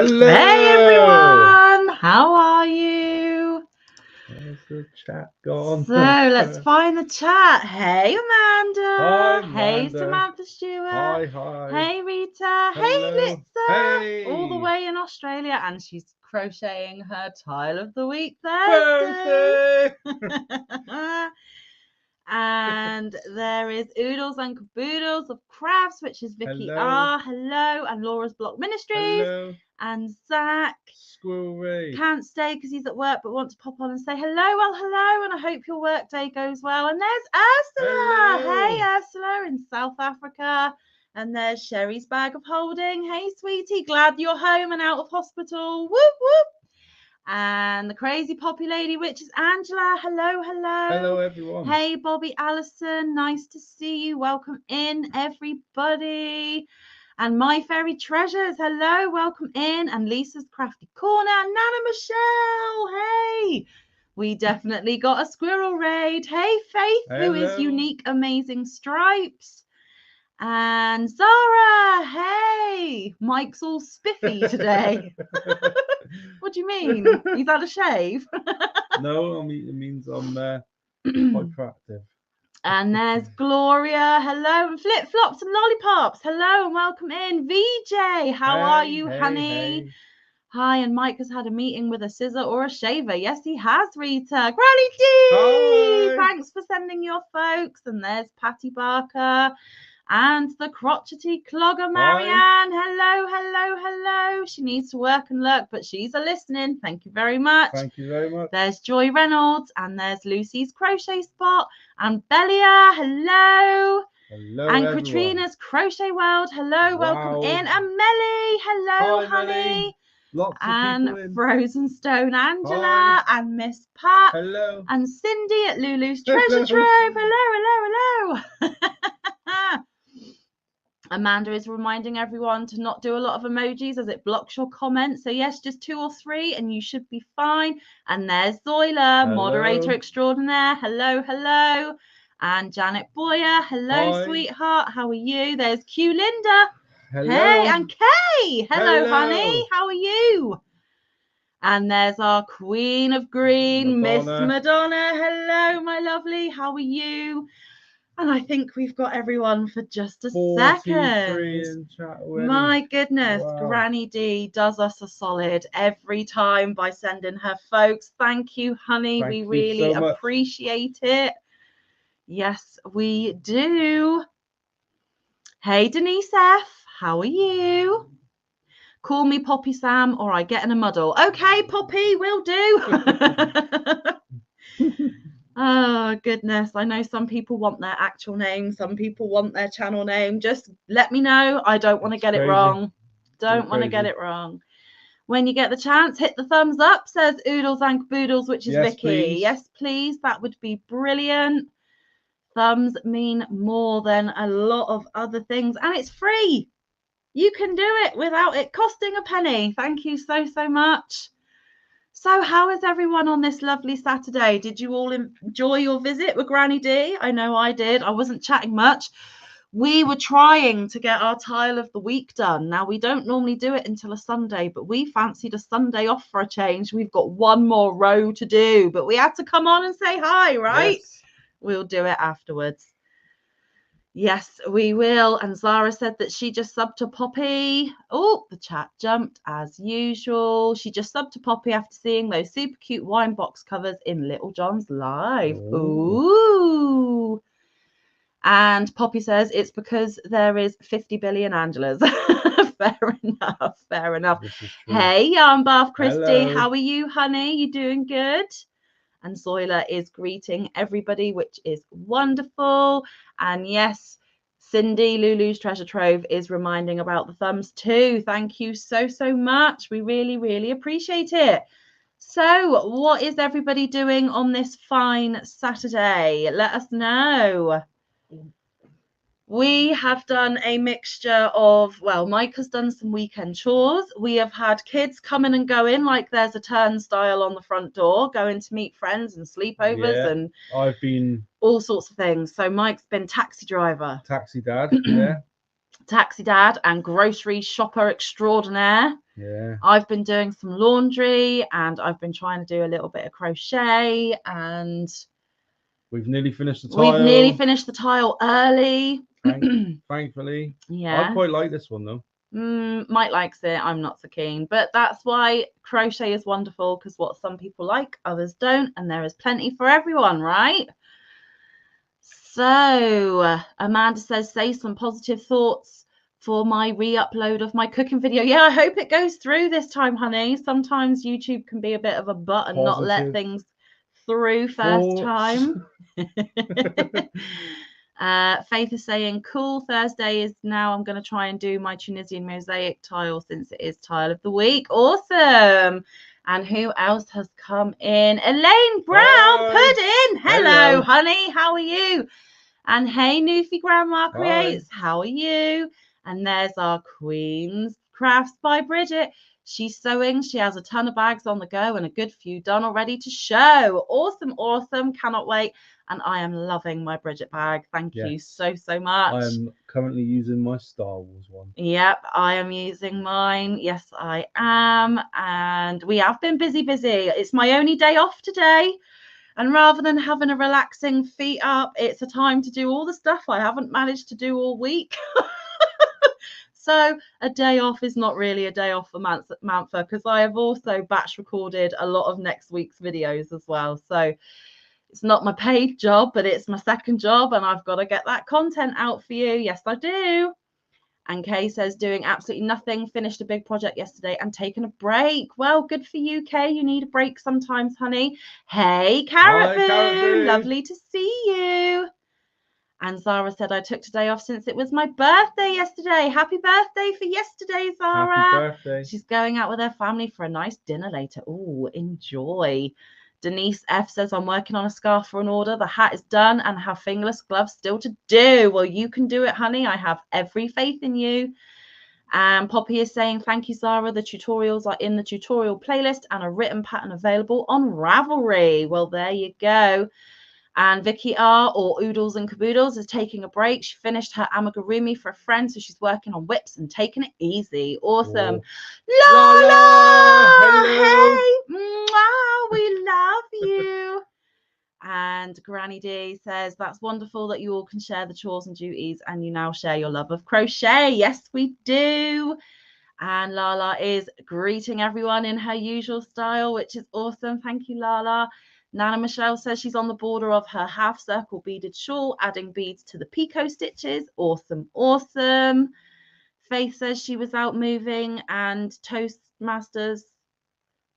Hello! Hey everyone! How are you? Where's the chat gone? So let's find the chat. Hey Amanda! Hi, Hey Amanda. Samantha Stewart! Hi. Hey Rita! Hello. Hey Litza! Hey! All the way in Australia, and she's crocheting her Tile of the Week Thursday. And there is Oodles and Caboodles of Crafts, which is Vicky Hello. R. Hello. And Laura's Block Ministries. Hello. And Zach Squirrel Ray. can't stay because he's at work but wants to pop on and say hello. Well, hello, and I hope your work day goes well. And there's Ursula. Hello. Hey, Ursula in South Africa. And there's Sherry's Bag of Holding. Hey, sweetie, glad you're home and out of hospital. Whoop, whoop. And the crazy poppy lady, which is Angela. Hello. Hello, everyone. Hey, Bobby Allison. Nice to see you. Welcome in, everybody. And My Fairy Treasures, hello, welcome in. And Lisa's Crafty Corner, Nana Michelle, hey. We definitely got a squirrel raid. Hey, Faith, who is Unique Amazing Stripes. And Zara, hey. Mike's all spiffy today. What do you mean? He's had a shave? No, it means I'm quite proactive. And there's Gloria, hello, and Flip Flops and Lollipops, hello and welcome in. VJ, how are you, honey? Hey. Hi, and Mike has had a meeting with a scissor or a shaver. Yes, he has, Rita. Granny D, Hi. Thanks for sending your folks. And there's Patty Barker and the crotchety clogger, Marianne. Hello. She needs to work and lurk, but she's a listening. Thank you very much. Thank you very much. There's Joy Reynolds, and there's Lucy's Crochet Spot, and Belia, hello. Hello, and everyone. Katrina's Crochet World, hello, Wow. welcome in. And Melly, hello, Hi, honey. Melly. Lots of and people in. Frozen Stone Angela, Hi. and Miss Pat, hello. and Cindy at Lulu's Treasure Trove. Hello. Amanda is reminding everyone to not do a lot of emojis as it blocks your comments. So yes, just 2 or 3 and you should be fine. And there's Zoila, moderator extraordinaire. Hello. And Janet Boyer, hello, Hi. Sweetheart. How are you? There's Q Linda. Hello. Hey, and Kay. Hello, honey. How are you? And there's our Queen of Green, Miss Madonna. Hello, my lovely. How are you? And I think we've got everyone for just a second. My goodness, wow. Granny D does us a solid every time by sending her folks. Thank you, honey. We really appreciate it. Yes, we do. Hey, Denise F. How are you? Call me Poppy Sam or I get in a muddle. Okay, Poppy, will do. Oh, goodness. I know some people want their actual name. Some people want their channel name. Just let me know. I don't want to get it wrong. Don't want to get it wrong. When you get the chance, hit the thumbs up, says Oodles and Caboodles, which is Vicky. Please. Yes, please. That would be brilliant. Thumbs mean more than a lot of other things. And it's free. You can do it without it costing a penny. Thank you so much. So how is everyone on this lovely Saturday? Did you all enjoy your visit with Granny D? I know I did. I wasn't chatting much. We were trying to get our Tile of the Week done. Now, we don't normally do it until a Sunday, but we fancied a Sunday off for a change. We've got one more row to do, but we had to come on and say hi, right? Yes. We'll do it afterwards. Yes, we will. And Zara said that she just subbed to Poppy. Oh, the chat jumped as usual. She just subbed to Poppy after seeing those super cute wine box covers in Little John's live. Ooh. And Poppy says it's because there is 50 billion Angelas. Fair enough. Hey, Yarn Bath Christy. Hello. How are you, honey? You doing good? And Zoila is greeting everybody, which is wonderful. And yes, Cindy, Lulu's Treasure Trove, is reminding about the thumbs too. Thank you so much. We really appreciate it. So what is everybody doing on this fine Saturday? Let us know. We have done a mixture of, well, Mike has done some weekend chores. We have had kids come in and go in like there's a turnstile on the front door, going to meet friends and sleepovers, and I've been all sorts of things. So Mike's been taxi driver, taxi dad, yeah, taxi dad and grocery shopper extraordinaire. Yeah. I've been doing some laundry and I've been trying to do a little bit of crochet, and We've nearly finished the tile. we've nearly finished the tile early. Thankfully. Yeah. I quite like this one though. Mike likes it. I'm not so keen, but that's why crochet is wonderful, because what some people like, others don't, and there is plenty for everyone, right? So Amanda says, say some positive thoughts for my re-upload of my cooking video. Yeah, I hope it goes through this time, honey. Sometimes YouTube can be a bit of a butt and not let things through first time. Faith is saying, cool, Thursday is now. I'm going to try and do my Tunisian mosaic tile since it is tile of the week. Awesome. And who else has come in? Elaine Brown Pudding. Hello, honey. How are you? And hey, Newfie Grandma Creates. How are you? And there's our Queen's Crafts by Bridget. She's sewing. She has a ton of bags on the go and a good few done already to show. Awesome, awesome. Cannot wait. And I am loving my Bridget bag. Thank you so much. I am currently using my Star Wars one. Yep, I am using mine. Yes, I am. And we have been busy. It's my only day off today. And rather than having a relaxing feet up, it's a time to do all the stuff I haven't managed to do all week. So a day off is not really a day off for Mantha, because I have also batch recorded a lot of next week's videos as well. So it's not my paid job, but it's my second job, and I've got to get that content out for you. Yes, I do. And Kay says, doing absolutely nothing, finished a big project yesterday and taken a break. Well, good for you, Kay. You need a break sometimes, honey. Hey, Carrot Boo. Lovely to see you. And Zara said, I took today off since it was my birthday yesterday. Happy birthday for yesterday, Zara. Happy birthday. She's going out with her family for a nice dinner later. Oh, enjoy. Denise F says, I'm working on a scarf for an order. The hat is done and have fingerless gloves still to do. Well, you can do it, honey. I have every faith in you. And Poppy is saying, thank you, Zara. The tutorials are in the tutorial playlist and a written pattern available on Ravelry. Well, there you go. And Vicky R, or Oodles and Caboodles, is taking a break. She finished her amigurumi for a friend, so she's working on whips and taking it easy. Awesome. Lola! Hey! Mwah, we love you. And Granny D says, that's wonderful that you all can share the chores and duties, and you now share your love of crochet. Yes, we do. And Lala is greeting everyone in her usual style, which is awesome. Thank you, Lala. Nana Michelle says she's on the border of her half circle beaded shawl, adding beads to the picot stitches. Awesome, awesome. Faith says she was out moving and Toastmasters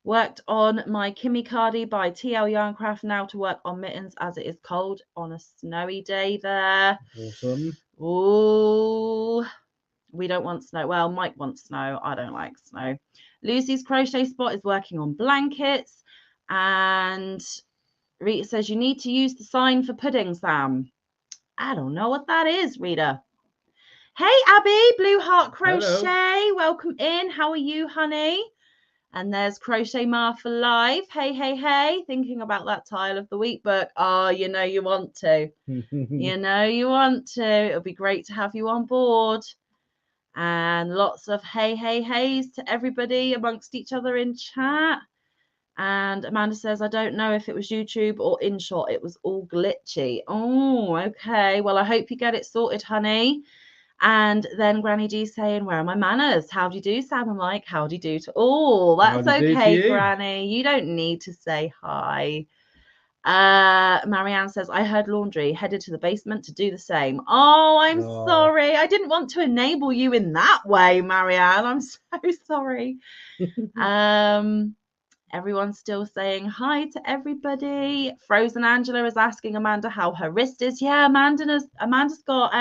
worked on my Kimmy Cardi by TL Yarncraft, now to work on mittens as it is cold on a snowy day there. Awesome. Oh, we don't want snow. Well, Mike wants snow. I don't like snow. Lucy's crochet spot is working on blankets. And Rita says, you need to use the sign for pudding, Sam. I don't know what that is, Rita. Hey, Abby, Blue Heart Crochet. Hello. Welcome in. How are you, honey? And there's Crochet Ma for Life. Hey, hey, hey. Thinking about that tile of the week book. Oh, you know you want to. You know you want to. It'll be great to have you on board. And lots of hey, hey, heys to everybody amongst each other in chat. And Amanda says, I don't know if it was YouTube or InShot. It was all glitchy. Oh, okay. Well, I hope you get it sorted, honey. And then Granny D saying, where are my manners? How do you do, Sam and Mike? How do you do to all? That's okay, Granny. You don't need to say hi. Marianne says, I heard laundry, headed to the basement to do the same. Oh, I'm sorry. I didn't want to enable you in that way, Marianne. I'm so sorry. Everyone's still saying hi to everybody. Frozen Angela is asking Amanda how her wrist is. Yeah, Amanda's got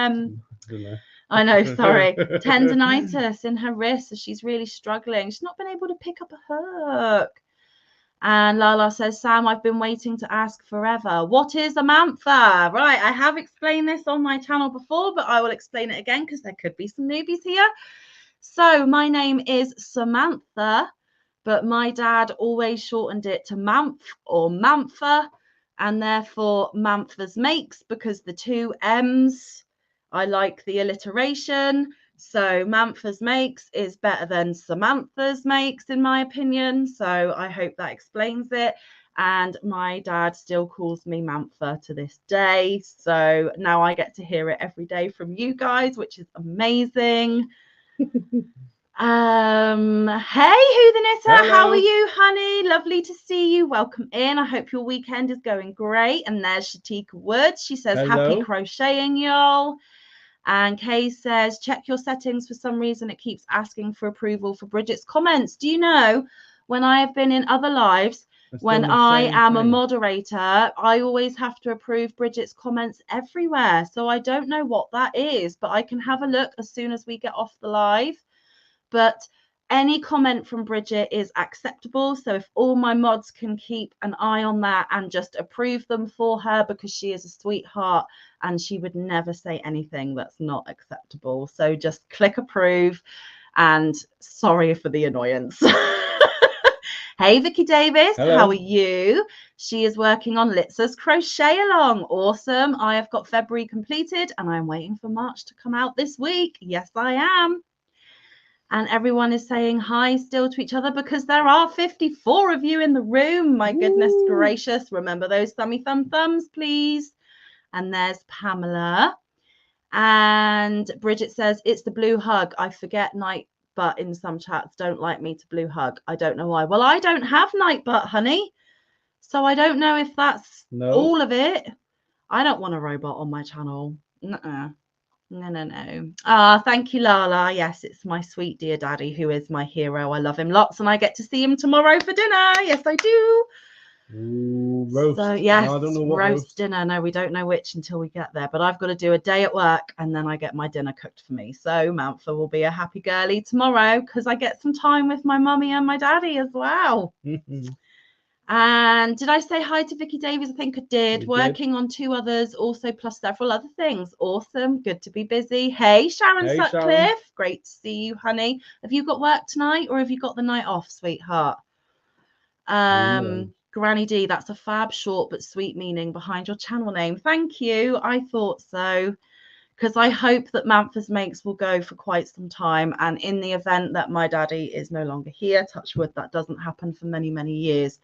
I know, sorry, tendonitis in her wrist, so she's really struggling. She's not been able to pick up a hook. And Lala says, Sam, I've been waiting to ask forever. What is a mantha? Right, I have explained this on my channel before, but I will explain it again because there could be some newbies here. So my name is Samantha, but my dad always shortened it to Mamph or Mantha, and therefore Manthas makes, because the two M's, I like the alliteration. So Mantha's Makes is better than Samantha's Makes, in my opinion. So I hope that explains it. And my dad still calls me Mantha to this day. So now I get to hear it every day from you guys, which is amazing. Hey, Who the Knitter, how are you, honey? Lovely to see you. Welcome in. I hope your weekend is going great. And there's Shatika Woods. She says, happy crocheting, y'all. And Kay says, check your settings. For some reason, it keeps asking for approval for Bridget's comments. Do you know, when I have been in other lives, when I am a moderator, I always have to approve Bridget's comments everywhere. So I don't know what that is, but I can have a look as soon as we get off the live. But any comment from Bridget is acceptable. So if all my mods can keep an eye on that and just approve them for her, because she is a sweetheart and she would never say anything that's not acceptable. So just click approve, and sorry for the annoyance. Hey, Vicky Davis, how are you? She is working on Litza's crochet along. Awesome. I have got February completed and I'm waiting for March to come out this week. Yes, I am. And everyone is saying hi still to each other because there are 54 of you in the room. My goodness gracious. Remember those thumbs, please. And there's Pamela. And Bridget says, it's the blue hug. I forget Nightbutt in some chats. Don't like me to blue hug. I don't know why. Well, I don't have Nightbutt, honey. So I don't know if that's all of it. I don't want a robot on my channel. No. Thank you, Lala. Yes, it's my sweet dear daddy who is my hero. I love him lots and I get to see him tomorrow for dinner. Yes, I do. Ooh, roast. So yes, no, I don't know what roast dinner. No, we don't know which until we get there, but I've got to do a day at work and then I get my dinner cooked for me. So Mantha will be a happy girly tomorrow because I get some time with my mummy and my daddy as well. And did I say hi to Vicky Davies? I think I did. Working on 2 others also, plus several other things. Awesome. Good to be busy. Hey, Sharon Sutcliffe. Sharon. Great to see you, honey. Have you got work tonight or have you got the night off, sweetheart? Granny D, that's a fab short but sweet meaning behind your channel name. Thank you. I thought so, because I hope that Mantha's Makes will go for quite some time. And in the event that my daddy is no longer here, touch wood, that doesn't happen for many, many years,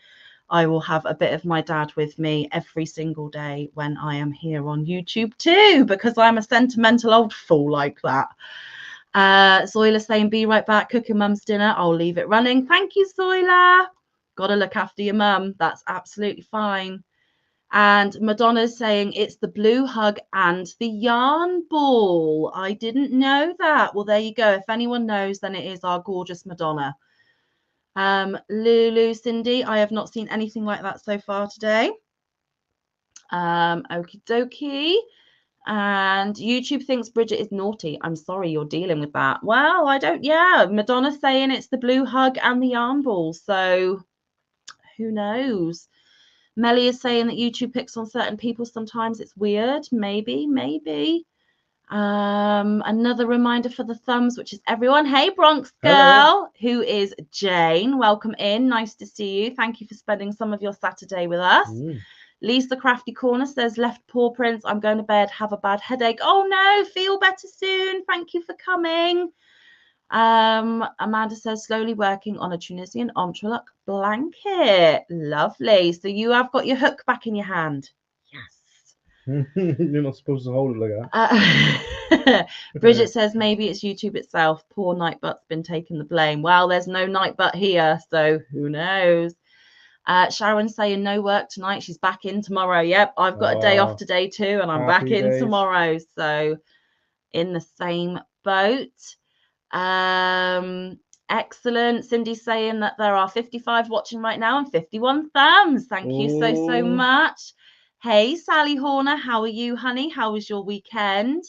I will have a bit of my dad with me every single day when I am here on YouTube too, because I'm a sentimental old fool like that. Zoila saying, be right back, cooking mum's dinner. I'll leave it running. Thank you, Zoila. Gotta look after your mum. That's absolutely fine. And Madonna's saying it's the blue hug and the yarn ball. I didn't know that. Well, there you go. If anyone knows, then it is our gorgeous Madonna. Lulu, Cindy, I have not seen anything like that so far today. Okie dokie. And YouTube thinks Bridget is naughty. I'm sorry you're dealing with that. Well, I don't, yeah. Madonna's saying it's the blue hug and the yarn ball. So who knows? Melly is saying that YouTube picks on certain people. Sometimes it's weird. Maybe. Another reminder for the thumbs, which is everyone. Hey, Bronx girl. Hello. Who is Jane. Welcome in. Nice to see you. Thank you for spending some of your Saturday with us. Lisa Crafty Corner says, left paw prints. I'm going to bed. Have a bad headache. Oh no, feel better soon. Thank you for coming. Amanda says, slowly working on a Tunisian Entrelac blanket. Lovely. So you have got your hook back in your hand. Yes. You're not supposed to hold it like that. Bridget says maybe it's YouTube itself. Poor Nightbutt's been taking the blame. Well, there's no Nightbutt here, so who knows? Sharon's saying no work tonight. She's back in tomorrow. Yep, I've got a day off today too, and I'm back in tomorrow. So in the same boat. Excellent. Cindy's saying that there are 55 watching right now and 51 thumbs. Thank you so much. Hey, Sally Horner, how are you, honey? How was your weekend?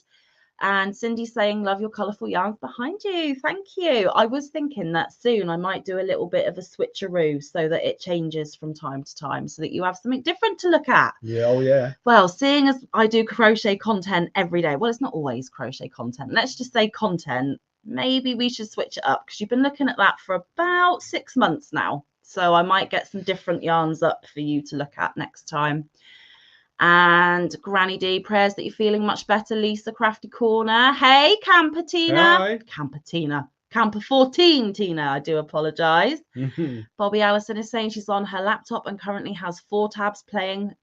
And Cindy's saying, love your colourful yarns behind you. Thank you. I was thinking that soon I might do a little bit of a switcheroo so that it changes from time to time so that you have something different to look at. Yeah, oh yeah. Well, seeing as I do crochet content every day, well, it's not always crochet content. Let's just say content. Maybe we should switch it up because you've been looking at that for about 6 months now. So I might get some different yarns up for you to look at next time. And Granny D, prayers that you're feeling much better. Lisa Crafty Corner. Hey, Camper Tina. Hi. Camper Tina. Camper 14 Tina. I do apologise. Bobby Allison is saying she's on her laptop and currently has 4 tabs playing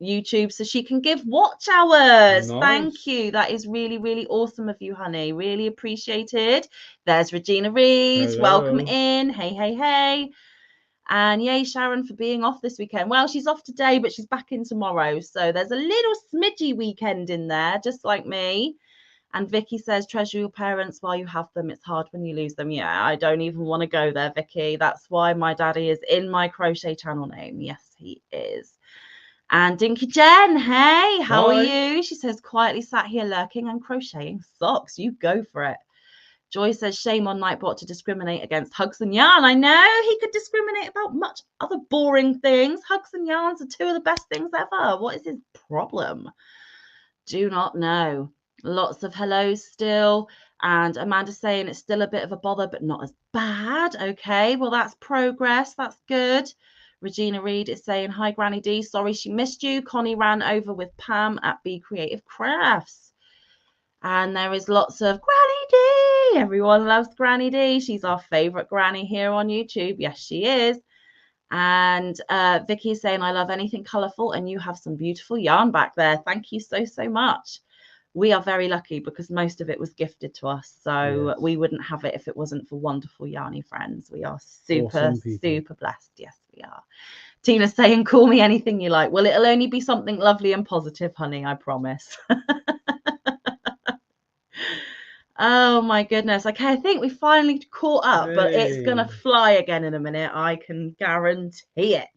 YouTube so she can give watch hours. Nice. Thank you. That is really, really awesome of you, honey. Really appreciated. There's Regina Rees. Hello. Welcome in. Hey, hey, hey. And yay, Sharon, for being off this weekend. Well, she's off today, but she's back in tomorrow. So there's a little smidgy weekend in there, just like me. And Vicky says, treasure your parents while you have them. It's hard when you lose them. Yeah, I don't even want to go there, Vicky. That's why my daddy is in my crochet channel name. Yes, he is. And Dinky Jen, hey, how are you? She says, quietly sat here lurking and crocheting socks. You go for it. Joy says, shame on Nightbot to discriminate against hugs and yarn. I know he could discriminate about much other boring things. Hugs and yarns are 2 of the best things ever. What is his problem? Do not know. Lots of hellos still. And Amanda's saying it's still a bit of a bother, but not as bad. Okay, well, that's progress. That's good. Regina Reed is saying, hi, Granny D. Sorry she missed you. Connie ran over with Pam at Be Creative Crafts. And there is lots of Granny D. Everyone loves Granny D. She's our favourite granny here on YouTube. Yes, she is. And Vicky is saying, I love anything colourful, and you have some beautiful yarn back there. Thank you so, so much. We are very lucky because most of it was gifted to us. So Yes. we wouldn't have it if it wasn't for wonderful yarny friends. We are super, super blessed. Yes, we are. Tina's saying, call me anything you like. Well, it'll only be something lovely and positive, honey, I promise. Oh my goodness. Okay, I think we finally caught up, but it's gonna fly again in a minute. I can guarantee it.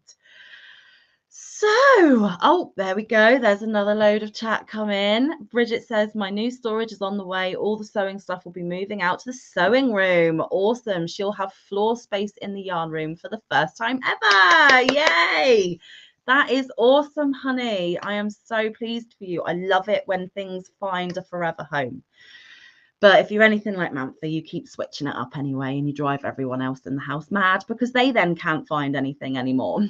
So, oh, there we go. There's another load of chat come in. Bridget says, my new storage is on the way. All the sewing stuff will be moving out to the sewing room. Awesome. She'll have floor space in the yarn room for the first time ever. Yay. That is awesome, honey. I am so pleased for you. I love it when things find a forever home. But if you're anything like Mantha, you keep switching it up anyway, and you drive everyone else in the house mad because they then can't find anything anymore.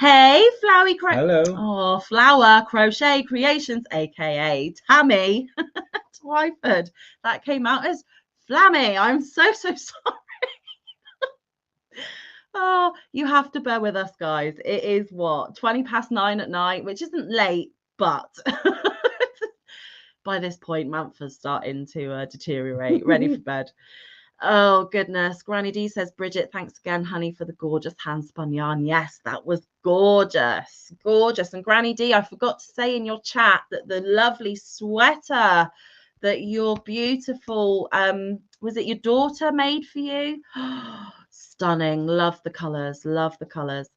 Hey, Flowy Hello. Oh, Flower Crochet Creations, aka Tammy Twyford. That came out as Flammy. I'm so sorry. Oh, you have to bear with us, guys. It is what, 9:20 at night, which isn't late, but by this point, Mantha's starting to deteriorate, ready for bed. Oh, goodness. Granny D says, Bridget, thanks again, honey, for the gorgeous hand-spun yarn. Yes, that was gorgeous. Gorgeous. And Granny D, I forgot to say in your chat that the lovely sweater that your beautiful, was it your daughter made for you? Stunning. Love the colours. Love the colours.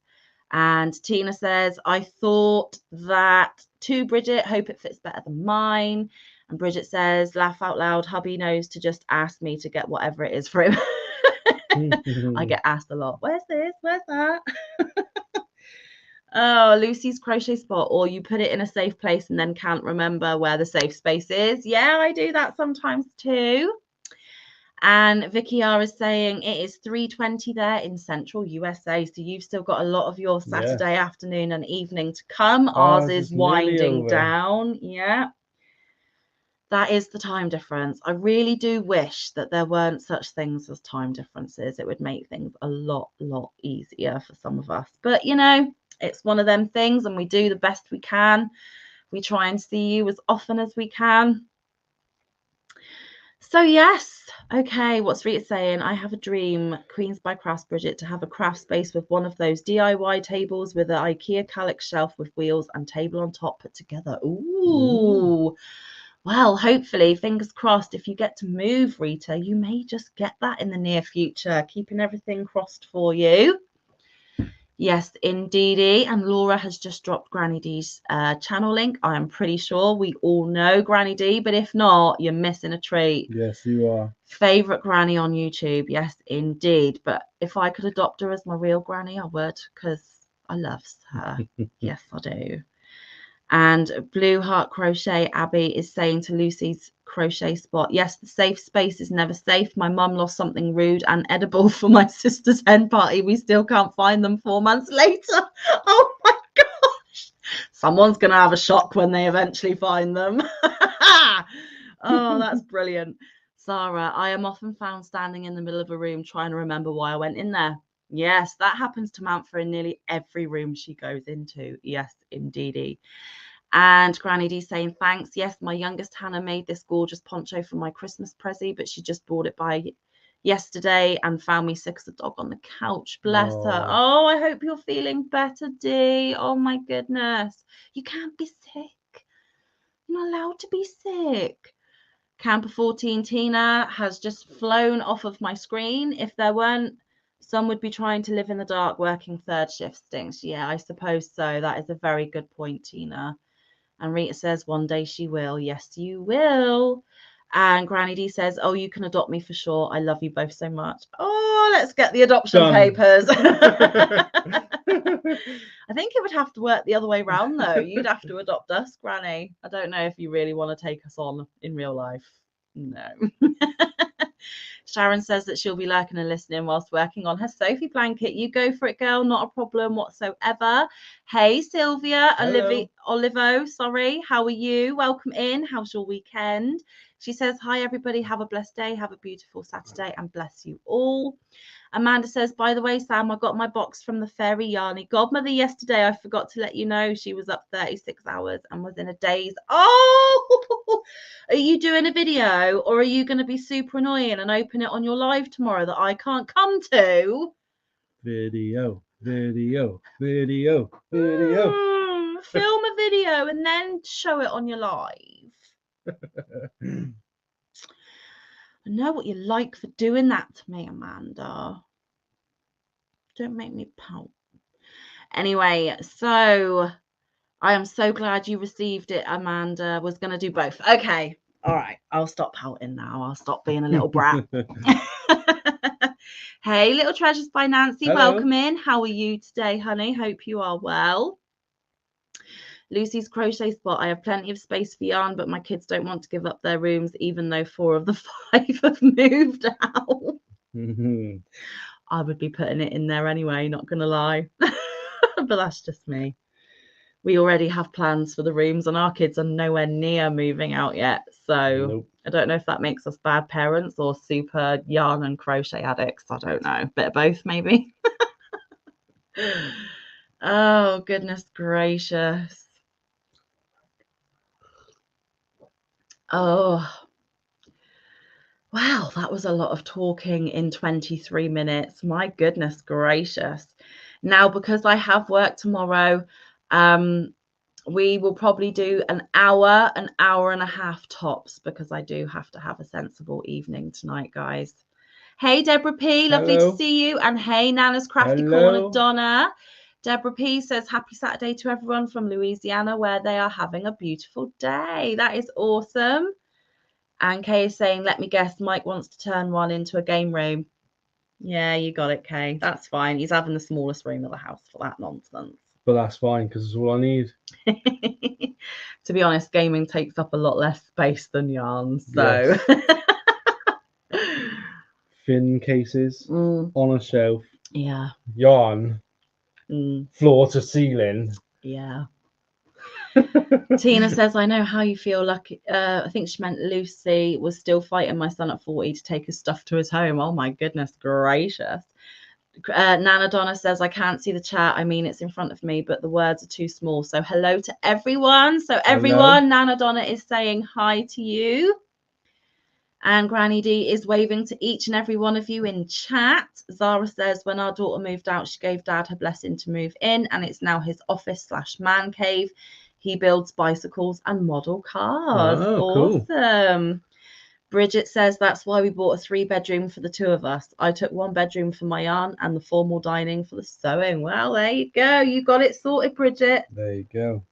And Tina says, I thought that too, Bridget. Hope it fits better than mine. And Bridget says, laugh out loud. Hubby knows to just ask me to get whatever it is for him. I get asked a lot. Where's this? Where's that? Oh, Lucy's crochet spot. Or you put it in a safe place and then can't remember where the safe space is. Yeah, I do that sometimes too. And Vicky R is saying it is 3:20 there in central USA. So you've still got a lot of your Saturday afternoon and evening to come. Ours is winding down. Yeah. That is the time difference. I really do wish that there weren't such things as time differences. It would make things a lot easier for some of us. But, you know, it's one of them things, and we do the best we can. We try and see you as often as we can. So, yes. Okay, what's Rita saying? I have a dream, Queens by Crafts, Bridget, to have a craft space with one of those DIY tables with an IKEA Calyx shelf with wheels and table on top put together. Ooh. Well, hopefully, fingers crossed, if you get to move, Rita, you may just get that in the near future. Keeping everything crossed for you. Yes, indeedy. And Laura has just dropped Granny D's channel link. I am pretty sure we all know Granny D, but if not, you're missing a treat. Yes, you are. Favorite granny on YouTube. Yes, indeed. But if I could adopt her as my real granny, I would, because I love her. Yes, I do. And Blue Heart Crochet Abby is saying to Lucy's crochet spot, yes, the safe space is never safe. My mum lost something rude and edible for my sister's hen party. We still can't find them 4 months later. Oh my gosh. Someone's going to have a shock when they eventually find them. Oh, that's brilliant. Sarah, I am often found standing in the middle of a room trying to remember why I went in there. Yes, that happens to Mantha in nearly every room she goes into. Yes, indeedy. And Granny D saying, thanks. Yes, my youngest Hannah made this gorgeous poncho for my Christmas present, but she just brought it by yesterday and found me sick as a dog on the couch. Bless her. Oh, I hope you're feeling better, Dee. Oh, my goodness. You can't be sick. You're not allowed to be sick. Camper 14 Tina has just flown off of my screen. If there weren't, some would be trying to live in the dark working third shift stinks. Yeah, I suppose so. That is a very good point, Tina. And Rita says, one day she will. Yes, you will. And Granny D says, oh, you can adopt me for sure. I love you both so much. Oh, let's get the adoption papers. I think it would have to work the other way around, though. You'd have to adopt us, Granny. I don't know if you really want to take us on in real life. No. Sharon says that she'll be lurking and listening whilst working on her Sophie blanket. You go for it, girl. Not a problem whatsoever. Hey, Sylvia. Olivo, sorry. How are you? Welcome in. How's your weekend? She says, hi, everybody. Have a blessed day. Have a beautiful Saturday and bless you all. Amanda says, by the way, Sam, I got my box from the Fairy Yarny Godmother yesterday. I forgot to let you know she was up 36 hours and was in a daze. Oh, are you doing a video or are you going to be super annoying and open it on your live tomorrow that I can't come to? Video. Film a video and then show it on your live. I know what you like for doing that to me, Amanda. Don't make me pout. Anyway, so I am so glad you received it, Amanda. Was going to do both. Okay. All right. I'll stop pouting now. I'll stop being a little brat. Hey, Little Treasures by Nancy. Hello. Welcome in. How are you today, honey? Hope you are well. Lucy's crochet spot. I have plenty of space for yarn, but my kids don't want to give up their rooms, even though 4 of the 5 have moved out. I would be putting it in there anyway, not going to lie. But that's just me. We already have plans for the rooms and our kids are nowhere near moving out yet. So nope. I don't know if that makes us bad parents or super yarn and crochet addicts. I don't know. Bit of both, maybe. Oh, goodness gracious. Oh, wow, that was a lot of talking in 23 minutes. My goodness gracious. Now, because I have work tomorrow, we will probably do an hour and a half tops because I do have to have a sensible evening tonight, guys. Hey, Deborah P, lovely to see you. And hey, Nana's Crafty Corner, Donna. Deborah P says, happy Saturday to everyone from Louisiana, where they are having a beautiful day. That is awesome. And Kay is saying, let me guess, Mike wants to turn one into a game room. Yeah, you got it, Kay. That's fine. He's having the smallest room of the house for that nonsense. But that's fine, because it's all I need. To be honest, gaming takes up a lot less space than yarn. So yes. Thin cases on a shelf. Yeah. Yarn. Floor to ceiling. Yeah. Tina says, I know how you feel. Lucky. I think she meant Lucy was still fighting my son at 40 to take his stuff to his home. Oh my goodness gracious. Nana Donna says, I can't see the chat. I mean, it's in front of me, but the words are too small. So hello to everyone. So everyone, hello. Nana Donna is saying hi to you. And Granny D is waving to each and every one of you in chat. Zara says, when our daughter moved out, she gave Dad her blessing to move in, and it's now his office/man cave. He builds bicycles and model cars. Oh, awesome. Cool. Bridget says, that's why we bought a 3-bedroom for the 2 of us. I took 1 bedroom for my aunt and the formal dining for the sewing. Well, there you go. You got it sorted, Bridget. There you go.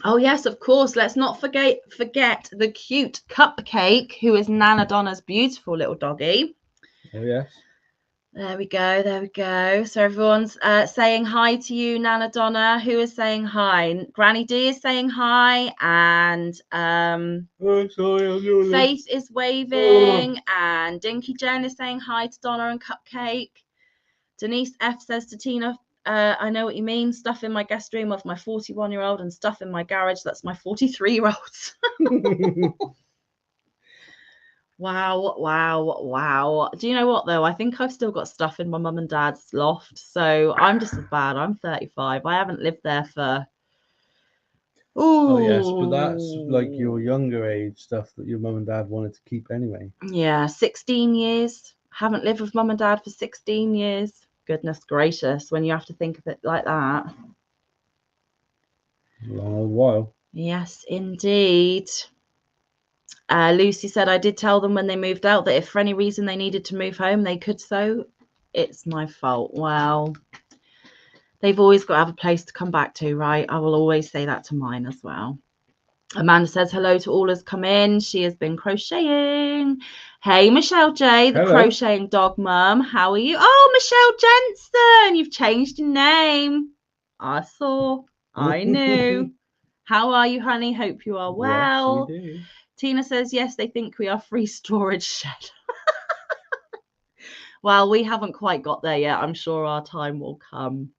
Oh, yes, of course. Let's not forget the cute Cupcake, who is Nana Donna's beautiful little doggy. Oh, yes. There we go. There we go. So everyone's saying hi to you, Nana Donna. Who is saying hi? Granny D is saying hi. And Faith is waving. And Dinky Jen is saying hi to Donna and Cupcake. Denise F says to Tina, I know what you mean. Stuff in my guest room of my 41-year-old and stuff in my garage. That's my 43-year-old. Wow. Do you know what, though? I think I've still got stuff in my mum and dad's loft. So I'm just as bad. I'm 35. I haven't lived there for... Oh, yes, but that's like your younger age stuff that your mum and dad wanted to keep anyway. Yeah, 16 years. Haven't lived with mum and dad for 16 years. Goodness gracious, when you have to think of it like that. A long old while. Yes, indeed. Lucy said, I did tell them when they moved out that if for any reason they needed to move home, they could so. It's my fault. Well, they've always got to have a place to come back to, right? I will always say that to mine as well. Amanda says, hello to all has come in. She has been crocheting. Hey, Michelle J, the crocheting dog mum. How are you? Oh, Michelle Jensen, you've changed your name. I saw. I knew. How are you, honey? Hope you are well. Yes, we do. Tina says, yes, they think we are free storage shed. Well, we haven't quite got there yet. I'm sure our time will come.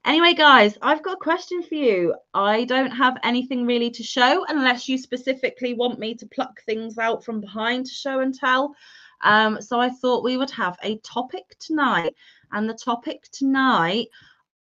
Anyway, guys, I've got a question for you. I don't have anything really to show unless you specifically want me to pluck things out from behind to show and tell. So I thought we would have a topic tonight. And the topic tonight,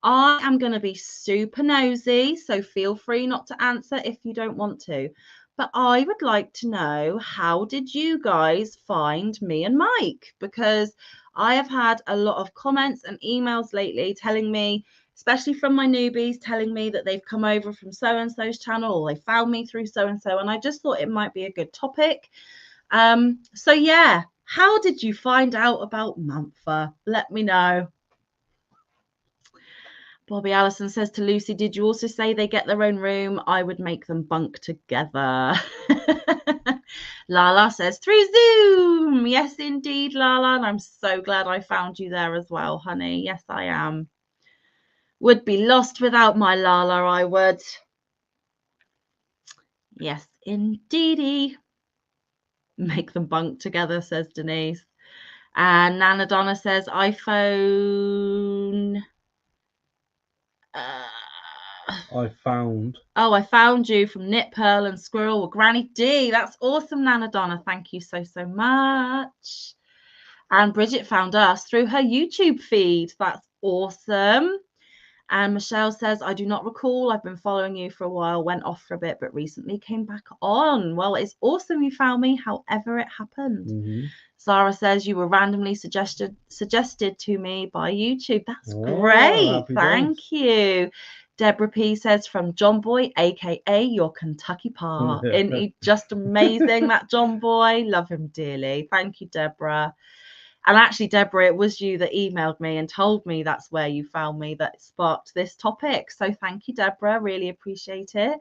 I am going to be super nosy, so feel free not to answer if you don't want to. But I would like to know, how did you guys find me and Mike? Because I have had a lot of comments and emails lately telling me, especially from my newbies, telling me that they've come over from so-and-so's channel or they found me through so-and-so. And I just thought it might be a good topic. So yeah, how did you find out about Mantha? Let me know. Bobby Allison says to Lucy, did you also say they get their own room? I would make them bunk together. Lala says, through Zoom. Yes, indeed, Lala. And I'm so glad I found you there as well, honey. Yes, I am. Would be lost without my Lala, I would. Yes, indeedy. Make them bunk together, says Denise. And Nana Donna says, iPhone... I found you from Knit Pearl and Squirrel with Granny D. That's awesome, Nana Donna. Thank you so much. And Bridget found us through her YouTube feed. That's awesome. And Michelle says, I do not recall. I've been following you for a while, went off for a bit, but recently came back on. Well, it's awesome you found me, however it happened. Mm-hmm. Sarah says, you were randomly suggested to me by YouTube. That's great. Thank you. Deborah P says, from John Boy, aka your Kentucky Pa. Isn't he just amazing, that John Boy? Love him dearly. Thank you, Deborah. And actually, Deborah, it was you that emailed me and told me that's where you found me that sparked this topic. So thank you, Deborah. Really appreciate it.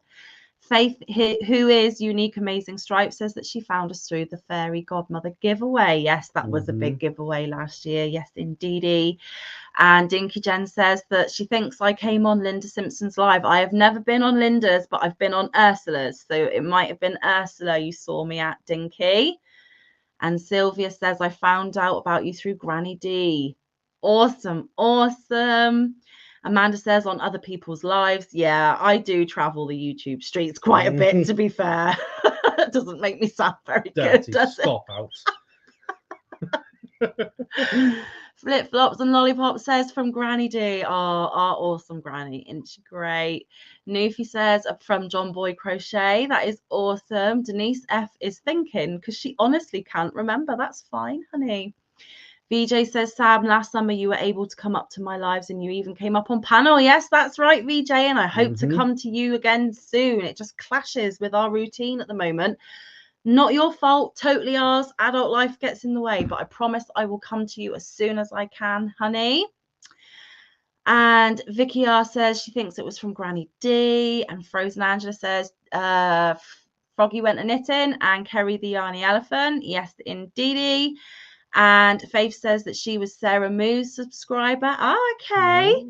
Faith, who is Unique Amazing Stripe, says that she found us through the Fairy Godmother giveaway. Yes, that was a big giveaway last year. Yes, indeedy. And Dinky Jen says that she thinks I came on Linda Simpson's live. I have never been on Linda's, but I've been on Ursula's. So it might have been Ursula you saw me at, Dinky. And Sylvia says, I found out about you through Granny D. Awesome. Amanda says, on other people's lives. Yeah, I do travel the YouTube streets quite a bit, to be fair. It doesn't make me sound very good, does it? Stop out. Flip Flops and Lollipop says, from Granny D. Oh, our awesome Granny. Isn't she great? Nufi says, from John Boy Crochet. That is awesome. Denise F is thinking because she honestly can't remember. That's fine, honey. VJ says, Sam, last summer you were able to come up to my lives and you even came up on panel. Yes, that's right, VJ. And I hope to come to you again soon. It just clashes with our routine at the moment. Not your fault, totally ours. Adult life gets in the way, but I promise I will come to you as soon as I can, honey. And Vicky R says she thinks it was from Granny D. And Frozen Angela says Froggy went a knitting and Kerry the Yarny Elephant. Yes, indeedy. And Faith says that she was Sarah Moo's subscriber. Oh, okay.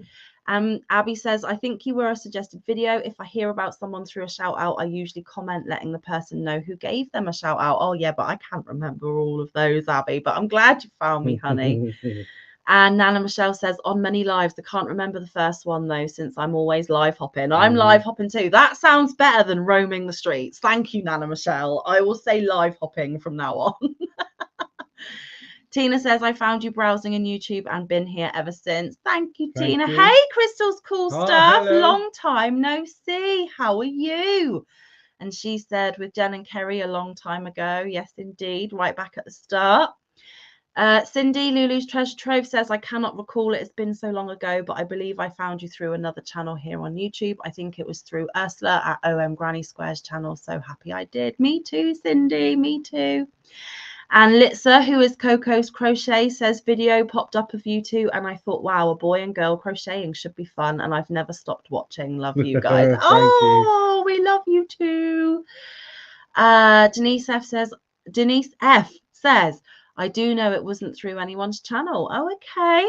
Abby says, I think you were a suggested video. If I hear about someone through a shout out, I usually comment letting the person know who gave them a shout out. Oh, yeah, but I can't remember all of those, Abby. But I'm glad you found me, honey. And Nana Michelle says, on many lives, I can't remember the first one though, since I'm always live hopping. I'm live hopping too. That sounds better than roaming the streets. Thank you, Nana Michelle. I will say live hopping from now on. Tina says, I found you browsing in YouTube and been here ever since. Thank you, Tina. Hey, Crystal's cool stuff. Hello. Long time no see. How are you? And she said, with Jen and Kerry a long time ago. Yes, indeed. Right back at the start. Cindy, Lulu's Treasure Trove says, I cannot recall it. It's been so long ago, but I believe I found you through another channel here on YouTube. I think it was through Ursula at OM Granny Squares channel. So happy I did. Me too, Cindy. Me too. And Litza, who is Coco's Crochet, says, video popped up of you two, and I thought, wow, a boy and girl crocheting should be fun, and I've never stopped watching. Love you guys. Oh, we love you too. Denise F says, I do know it wasn't through anyone's channel. Oh, okay.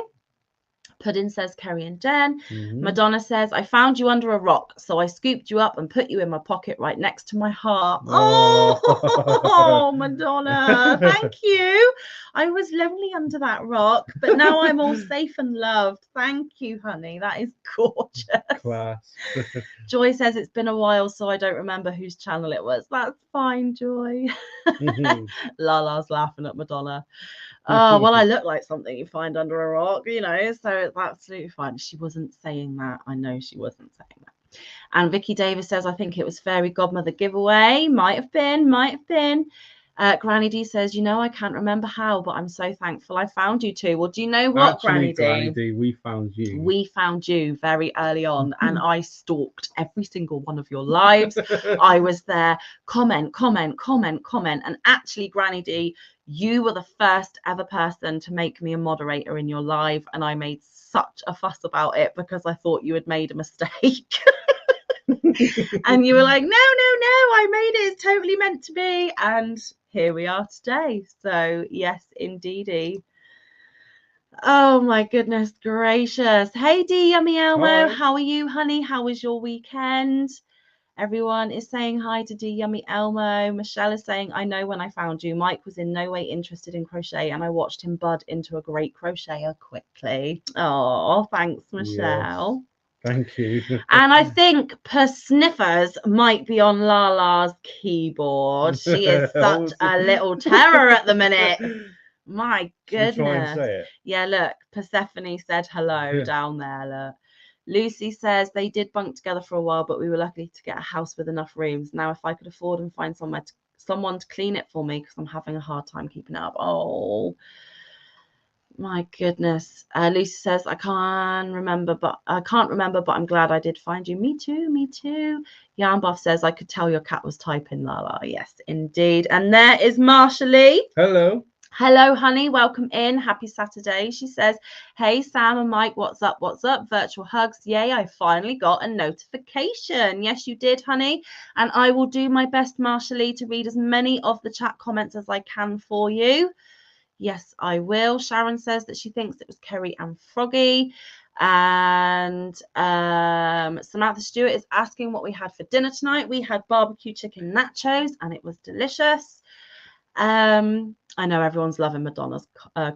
Puddin says, Kerry and Jen. Madonna says, I found you under a rock, so I scooped you up and put you in my pocket right next to my heart. Oh, Madonna, thank you. I was lonely under that rock, but now I'm all safe and loved. Thank you, honey. That is gorgeous. Class. Joy says, it's been a while, so I don't remember whose channel it was. That's fine, Joy. Lala's laughing at Madonna. Oh, well, I look like something you find under a rock, you know, so it's absolutely fine. She wasn't saying that. I know she wasn't saying that. And Vicky Davis says, I think it was Fairy Godmother giveaway. Might have been. Granny D says, you know, I can't remember how, but I'm so thankful I found you two. Well, do you know what, Actually, Granny D? We found you. We found you very early on, and I stalked every single one of your lives. I was there, comment. And actually, Granny D, you were the first ever person to make me a moderator in your live, and I made such a fuss about it because I thought you had made a mistake. And you were like, no, I made it. It's totally meant to be. And here we are today. So yes, indeedy. Oh my goodness gracious. Hey D Yummy Elmo, how are you, honey? How was your weekend? Everyone is saying hi to D Yummy Elmo. Michelle is saying, I know when I found you. Mike was in no way interested in crochet, and I watched him bud into a great crocheter quickly. Oh, thanks, Michelle. Yes. Thank you. And I think Persniffers might be on Lala's keyboard. She is such a little terror at the minute. My goodness. Should we try and say it? Yeah, look, Persephone said hello down there. Look. Lucy says they did bunk together for a while, but we were lucky to get a house with enough rooms. Now, if I could afford and find someone to clean it for me, because I'm having a hard time keeping it up. Oh, my goodness. Lucy says, I can't remember, but I'm glad I did find you. Me too. Yarnbuff says, I could tell your cat was typing, Lala. Yes, indeed. And there is Marsha Lee. Hello, honey. Welcome in. Happy Saturday. She says, hey, Sam and Mike, what's up? Virtual hugs. Yay, I finally got a notification. Yes, you did, honey. And I will do my best, Marsha Lee, to read as many of the chat comments as I can for you. Yes, I will. Sharon says that she thinks it was Kerry and Froggy. And Samantha Stewart is asking what we had for dinner tonight. We had barbecue chicken nachos, and it was delicious. I know everyone's loving Madonna's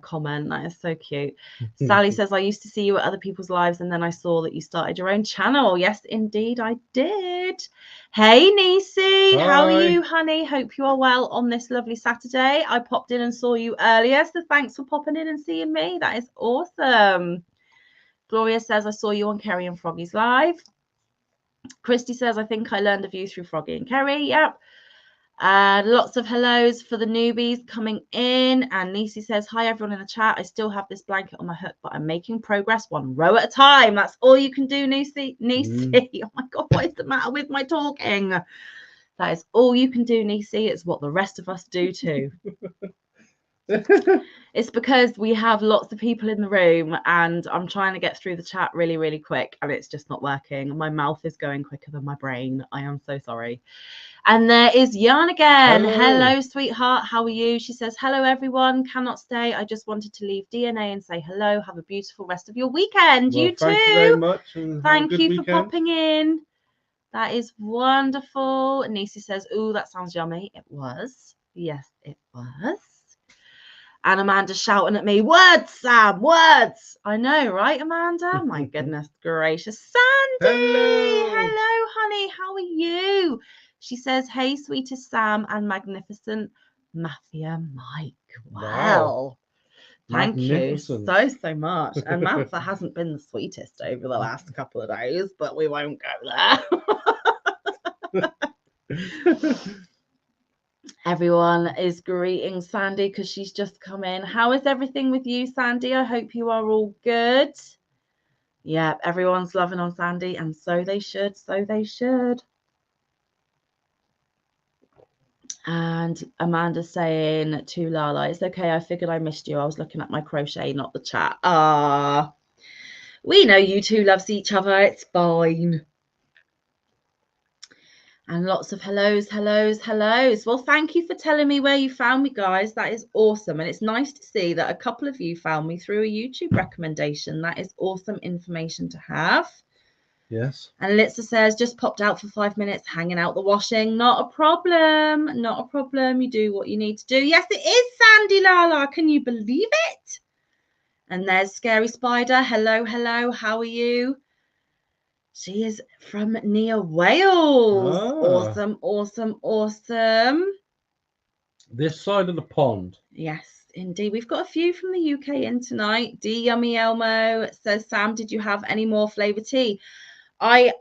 comment. That is so cute. Sally says, I used to see you at other people's lives, and then I saw that you started your own channel. Yes, indeed, I did. Hey, Nisi. How are you, honey? Hope you are well on this lovely Saturday. I popped in and saw you earlier, so thanks for popping in and seeing me. That is awesome. Gloria says, I saw you on Kerry and Froggy's live. Christy says, I think I learned of you through Froggy and Kerry. Yep. Lots of hellos for the newbies coming in. And Nisi says, hi, everyone in the chat. I still have this blanket on my hook, but I'm making progress one row at a time. That's all you can do, Nisi. Oh, my God, what is the matter with my talking? That is all you can do, Nisi. It's what the rest of us do, too. It's because we have lots of people in the room, and I'm trying to get through the chat really, really quick, and it's just not working. My mouth is going quicker than my brain. I am so sorry. And there is Yarn again. Hello, sweetheart. How are you? She says, hello, everyone. Cannot stay. I just wanted to leave DNA and say hello. Have a beautiful rest of your weekend. Well, you too. Thank you very much. Thank you for popping in. That is wonderful. Nisi says, ooh, that sounds yummy. It was. Yes, it was. And Amanda's shouting at me, words, Sam, words. I know, right, Amanda? My goodness gracious. Sandy, hello, honey. How are you? She says, hey, sweetest Sam and magnificent Mafia Mike. Wow. Thank you so much. And Mantha hasn't been the sweetest over the last couple of days, but we won't go there. Everyone is greeting Sandy because she's just come in. How is everything with you, Sandy? I hope you are all good. Yeah, everyone's loving on Sandy, and so they should. So they should. And Amanda's saying to Lala, it's okay, I figured I missed you. I was looking at my crochet, not the chat. Ah, we know you two loves each other. It's fine. And lots of hellos. Well, thank you for telling me where you found me, guys. That is awesome. And it's nice to see that a couple of you found me through a YouTube recommendation. That is awesome information to have. Yes. And Litsa says, just popped out for 5 minutes, hanging out the washing. Not a problem. Not a problem. You do what you need to do. Yes, it is Sandy Lala. Can you believe it? And there's Scary Spider. Hello. How are you? She is from near Wales. Awesome. This side of the pond. Yes, indeed. We've got a few from the UK in tonight. D Yummy Elmo says, Sam, did you have any more flavour tea? I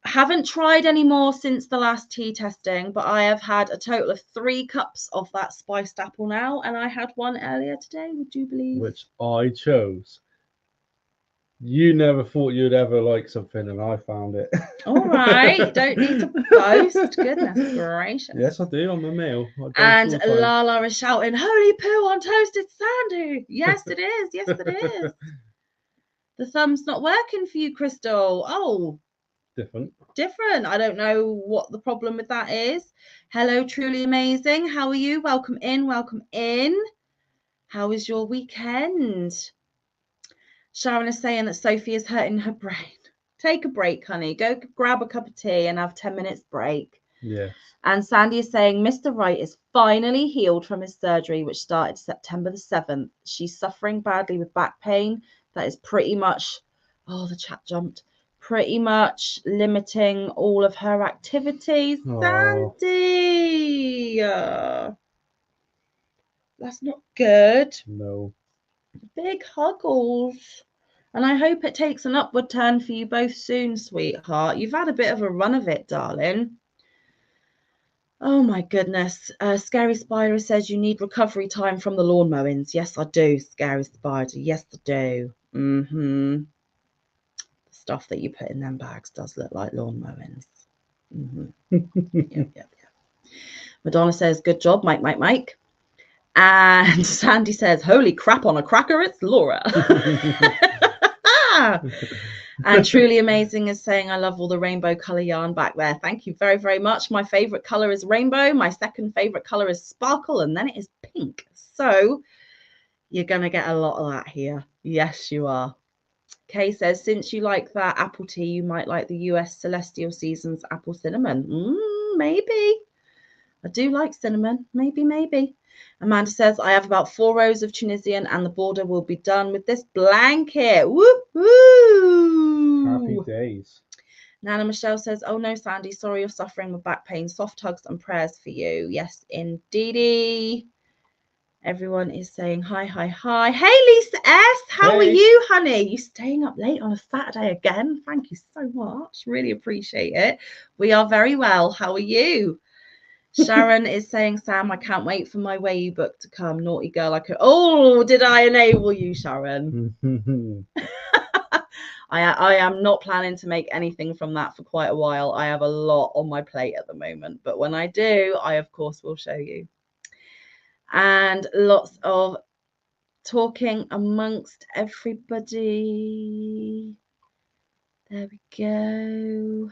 haven't tried any more since the last tea testing, but I have had a total of 3 cups of that spiced apple now, and I had one earlier today, would you believe? Which I chose. You never thought you'd ever like something, and I found it. All right, don't need to boast. Goodness gracious. Yes, I do. I'm a male. And Lala is shouting, holy poo on toasted Sandy. Yes, it is. Yes, it is. The thumb's not working for you, Crystal. Oh. Different. I don't know what the problem with that is. Hello, truly amazing. How are you? Welcome in. How was your weekend? Sharon is saying that Sophie is hurting her brain. Take a break, honey. Go grab a cup of tea and have 10 minutes break. Yes. And Sandy is saying Mr. Wright is finally healed from his surgery, which started September the 7th. She's suffering badly with back pain. That is pretty much, the chat jumped, pretty much limiting all of her activities. Oh. Sandy! That's not good. No. Big huggles. And I hope it takes an upward turn for you both soon, sweetheart. You've had a bit of a run of it, darling. Oh, my goodness. Scary Spider says you need recovery time from the lawn mowings. Yes, I do, Scary Spider. Yes, I do. The stuff that you put in them bags does look like lawn mowings. Yep. Madonna says, good job, Mike. And Sandy says, holy crap on a cracker, it's Laura. And Truly Amazing is saying, I love all the rainbow color yarn back there. Thank you very, very much. My favorite color is rainbow. My second favorite color is sparkle, and then it is pink. So you're going to get a lot of that here. Yes, you are. Kay says, since you like that apple tea, you might like the US Celestial Seasons apple cinnamon. Maybe. I do like cinnamon. Maybe. Amanda says, I have about 4 rows of Tunisian and the border will be done with this blanket. Woo-hoo! Happy days. Nana Michelle says, oh no, Sandy, sorry you're suffering with back pain. Soft hugs and prayers for you. Yes, indeedy. Everyone is saying hi. Hey, Lisa S. How are you, honey? You staying up late on a Saturday again? Thank you so much. Really appreciate it. We are very well. How are you? Sharon is saying, Sam, I can't wait for my Way You book to come. Naughty girl. Oh, did I enable you, Sharon? I am not planning to make anything from that for quite a while. I have a lot on my plate at the moment. But when I do, I, of course, will show you. And lots of talking amongst everybody. There we go.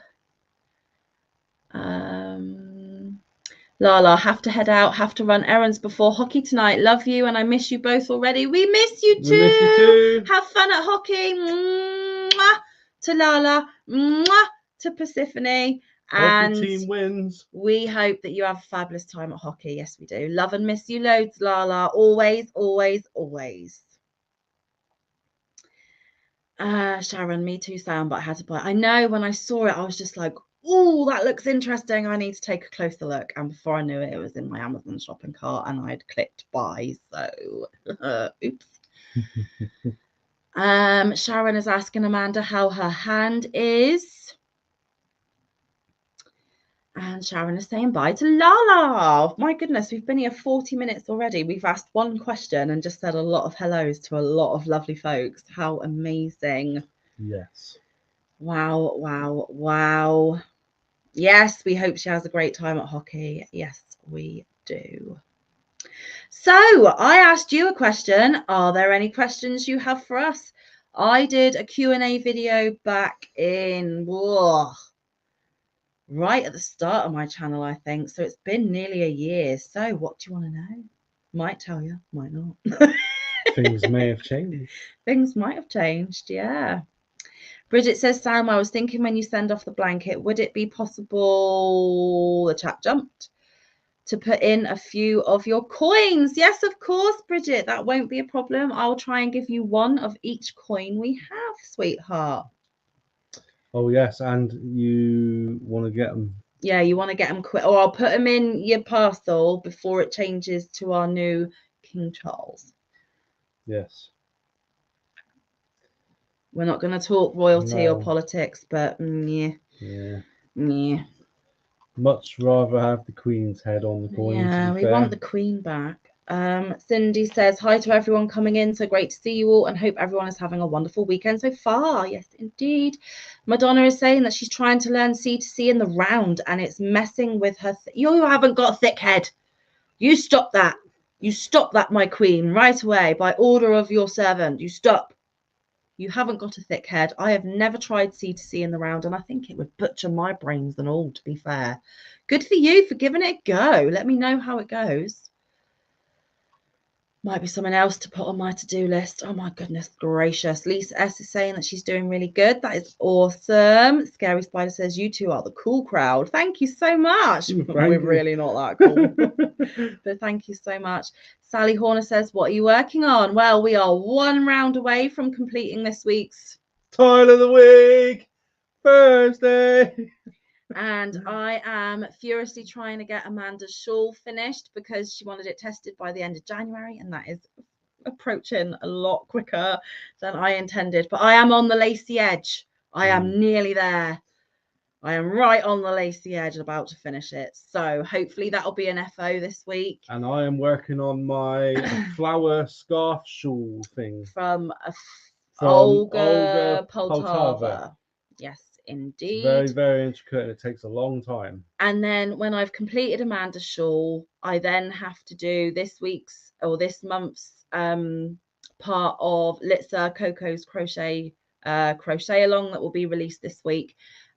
Lala, have to head out, have to run errands before hockey tonight. Love you, and I miss you both already. We miss you too. We miss you too. Have fun at hockey. Mwah! To Lala, mwah! To Persephone, And hope your team wins. We hope that you have a fabulous time at hockey. Yes, we do. Love and miss you loads, Lala. Always, always, always. Sharon, me too, Sam, but I had to buy. I know when I saw it, I was just like, oh, that looks interesting. I need to take a closer look. And before I knew it, it was in my Amazon shopping cart and I'd clicked buy. So, oops. Sharon is asking Amanda how her hand is. And Sharon is saying bye to Lala. My goodness, we've been here 40 minutes already. We've asked one question and just said a lot of hellos to a lot of lovely folks. How amazing. Yes. Wow, wow, wow. Yes, we hope she has a great time at hockey. Yes, we do. So I asked you a question. Are there any questions you have for us? I did a Q&A video back in... right at the start of my channel, I think. So it's been nearly a year. So what do you want to know? Might tell you, might not. Things may have changed. Things might have changed, yeah. Bridget says, Sam, I was thinking when you send off the blanket, would it be possible, the chat jumped, to put in a few of your coins? Yes, of course, Bridget. That won't be a problem. I'll try and give you one of each coin we have, sweetheart. Oh, yes, and you want to get them. Yeah, you want to get them quick, or I'll put them in your parcel before it changes to our new King Charles. Yes. We're not going to talk royalty or politics, but yeah. Much rather have the Queen's head on the coin. Yeah, we want the Queen back. Cindy says, hi to everyone coming in. So great to see you all and hope everyone is having a wonderful weekend so far. Yes, indeed. Madonna is saying that she's trying to learn C2C in the round and it's messing with her. You haven't got a thick head. You stop that. You stop that, my queen, right away by order of your servant. You stop. You haven't got a thick head. I have never tried C2C in the round and I think it would butcher my brains and all, to be fair. Good for you for giving it a go. Let me know how it goes. Might be something else to put on my to-do list. Oh my goodness gracious. Lisa S is saying that she's doing really good. That is awesome. Scary Spider says, you two are the cool crowd. Thank you so much. We're really not that cool. But thank you so much. Sally Horner says, what are you working on? Well, we are one round away from completing this week's Tile of the week, Thursday. And I am furiously trying to get Amanda's shawl finished because she wanted it tested by the end of January, and that is approaching a lot quicker than I intended. But I am on the lacy edge. I am nearly there. I am right on the lacy edge, about to finish it. So hopefully that'll be an FO this week. And I am working on my flower scarf shawl thing. From Olga Poltava. Yes. Indeed. It's very, very intricate and it takes a long time. And then when I've completed Amanda's shawl, I then have to do this week's or this month's part of Litsa Coco's crochet along that will be released this week.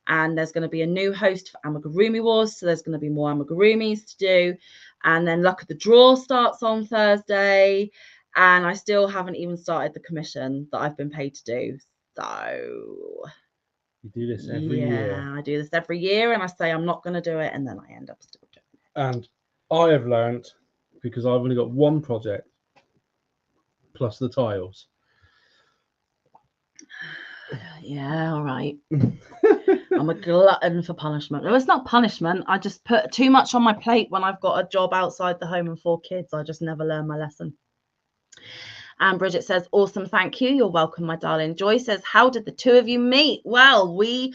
And there's going to be a new host for Amigurumi Wars, so there's going to be more Amigurumis to do. And then Luck of the Draw starts on Thursday, and I still haven't even started the commission that I've been paid to do. So you do this every year. Yeah, I do this every year, and I say I'm not going to do it, and then I end up still doing it. And I have learned, because I've only got one project plus the tiles. Yeah, all right. I'm a glutton for punishment. No, it's not punishment. I just put too much on my plate when I've got a job outside the home and 4 kids. I just never learn my lesson. And Bridget says, awesome, thank you. You're welcome, my darling. Joy says, how did the two of you meet? Well, we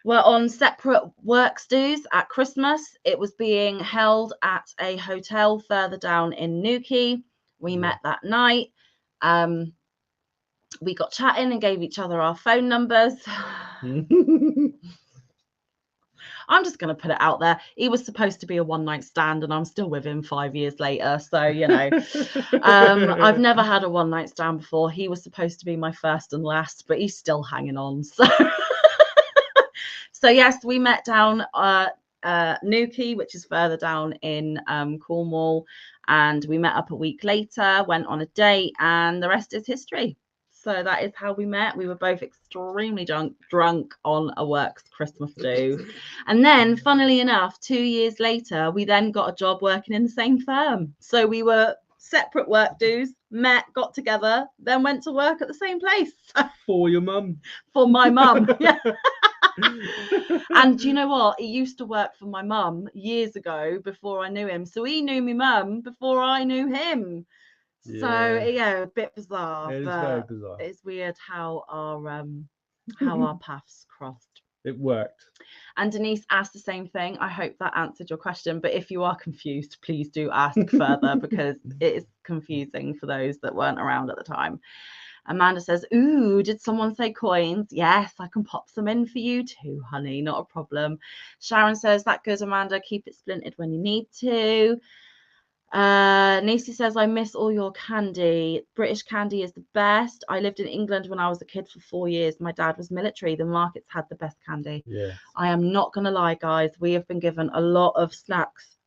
were on separate work stews at Christmas. It was being held at a hotel further down in Newquay. We met that night. We got chatting and gave each other our phone numbers. I'm just going to put it out there. He was supposed to be a one-night stand, and I'm still with him 5 years later. So, you know, I've never had a one-night stand before. He was supposed to be my first and last, but he's still hanging on. So, so yes, we met down Newquay, which is further down in Cornwall, and we met up a week later, went on a date, and the rest is history. So that is how we met. We were both extremely drunk on a works Christmas do. And then, funnily enough, 2 years later, we then got a job working in the same firm. So we were separate work dues, met, got together, then went to work at the same place. For your mum. For my mum. Yeah. And you know what? He used to work for my mum years ago before I knew him. So he knew me mum before I knew him. So yeah, a bit bizarre. It is but very bizarre. It's weird how our paths crossed. It worked. And Denise asked the same thing. I hope that answered your question. But if you are confused, please do ask further because it is confusing for those that weren't around at the time. Amanda says, ooh, did someone say coins? Yes, I can pop some in for you too, honey. Not a problem. Sharon says, that good, Amanda. Keep it splintered when you need to. Nisi says, I miss all your candy. British candy is the best. I lived in England when I was a kid for 4 years. My dad was military. The markets had the best candy. Yeah. I am not going to lie, guys. We have been given a lot of snacks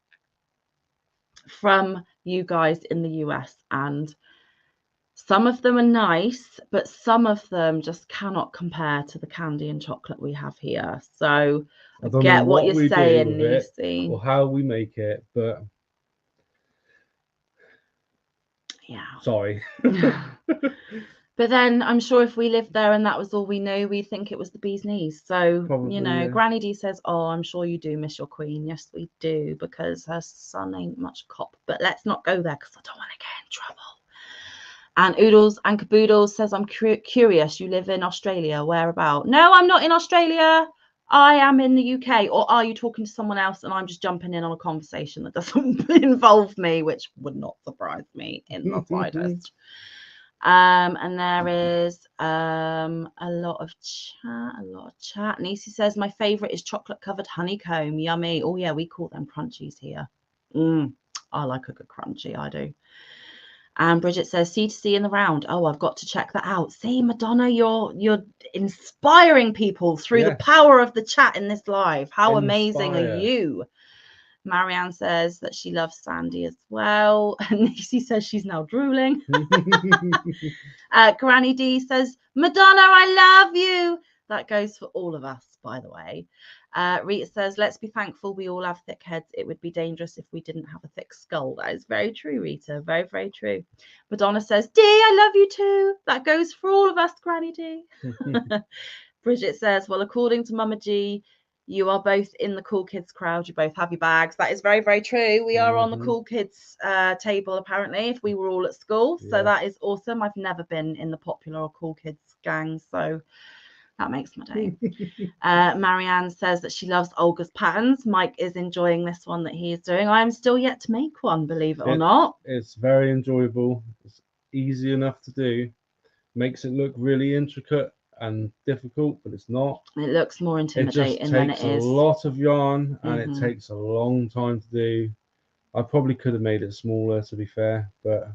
from you guys in the US, and some of them are nice, but some of them just cannot compare to the candy and chocolate we have here. So I get what you're saying, Nisi. Or how we make it, but yeah. Sorry. But then I'm sure if we lived there and that was all we knew, we'd think it was the bee's knees. So, Probably, yeah. Yeah. Granny D says, oh, I'm sure you do miss your queen. Yes, we do, because her son ain't much cop. But let's not go there because I don't want to get in trouble. And Oodles and Caboodles says, I'm curious, you live in Australia. Where about? No, I'm not in Australia. I am in the UK. Or are you talking to someone else and I'm just jumping in on a conversation that doesn't involve me, which would not surprise me in the slightest. And there is a lot of chat. Nisi says, my favorite is chocolate covered honeycomb. Yummy. Oh yeah, we call them crunchies here. I like a good crunchy, I do. And Bridget says, C2C in the round. Oh, I've got to check that out. See, Madonna, you're inspiring people through the power of the chat in this live. How amazing are you? Marianne says that she loves Sandy as well. And Nisi says she's now drooling. Granny D says, Madonna, I love you. That goes for all of us, by the way. Rita says, let's be thankful we all have thick heads. It would be dangerous if we didn't have a thick skull. That is very true, Rita. Very, very true. Madonna says, D, I love you too. That goes for all of us, Granny D. Bridget says, well, according to Mama G, you are both in the cool kids crowd. You both have your bags. That is very, very true. We are on the cool kids table, apparently, if we were all at school. So that is awesome. I've never been in the popular or cool kids gang. So that makes my day. Marianne says that she loves Olga's patterns. Mike is enjoying this one that he is doing. I am still yet to make one, believe it or not. It's very enjoyable. It's easy enough to do. Makes it look really intricate and difficult, but it's not. It looks more intimidating than it is. It takes a lot of yarn and it takes a long time to do. I probably could have made it smaller, to be fair, but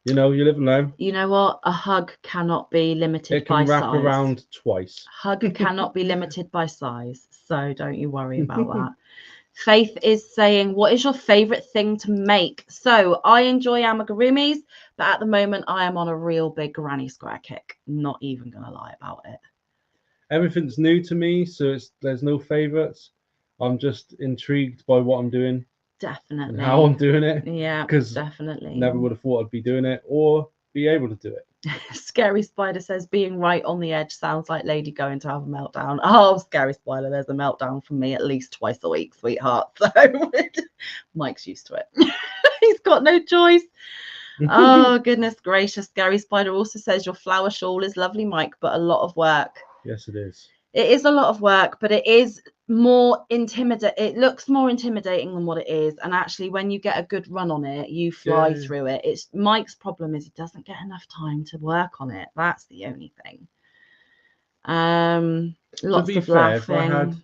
you know, you live and learn. You know what? A hug cannot be limited by size. It can wrap around twice. Hug cannot be limited by size, so don't you worry about that. Faith is saying, what is your favorite thing to make? So I enjoy amigurumis, but at the moment I am on a real big granny square kick. Not even gonna lie about it. Everything's new to me, so there's no favorites. I'm just intrigued by what I'm doing. Definitely. And how I'm doing it. Yeah, because definitely. Never would have thought I'd be doing it or be able to do it. Scary Spider says, being right on the edge sounds like Lady going to have a meltdown. Oh, Scary Spider, there's a meltdown from me at least twice a week, sweetheart. So Mike's used to it. He's got no choice. Oh, goodness gracious. Scary Spider also says, your flower shawl is lovely, Mike, but a lot of work. Yes, it is. It is a lot of work, but it is more intimidating. It looks more intimidating than what it is. And actually, when you get a good run on it, you fly through it. It's Mike's problem is he doesn't get enough time to work on it. That's the only thing. Lots of laughing. If I had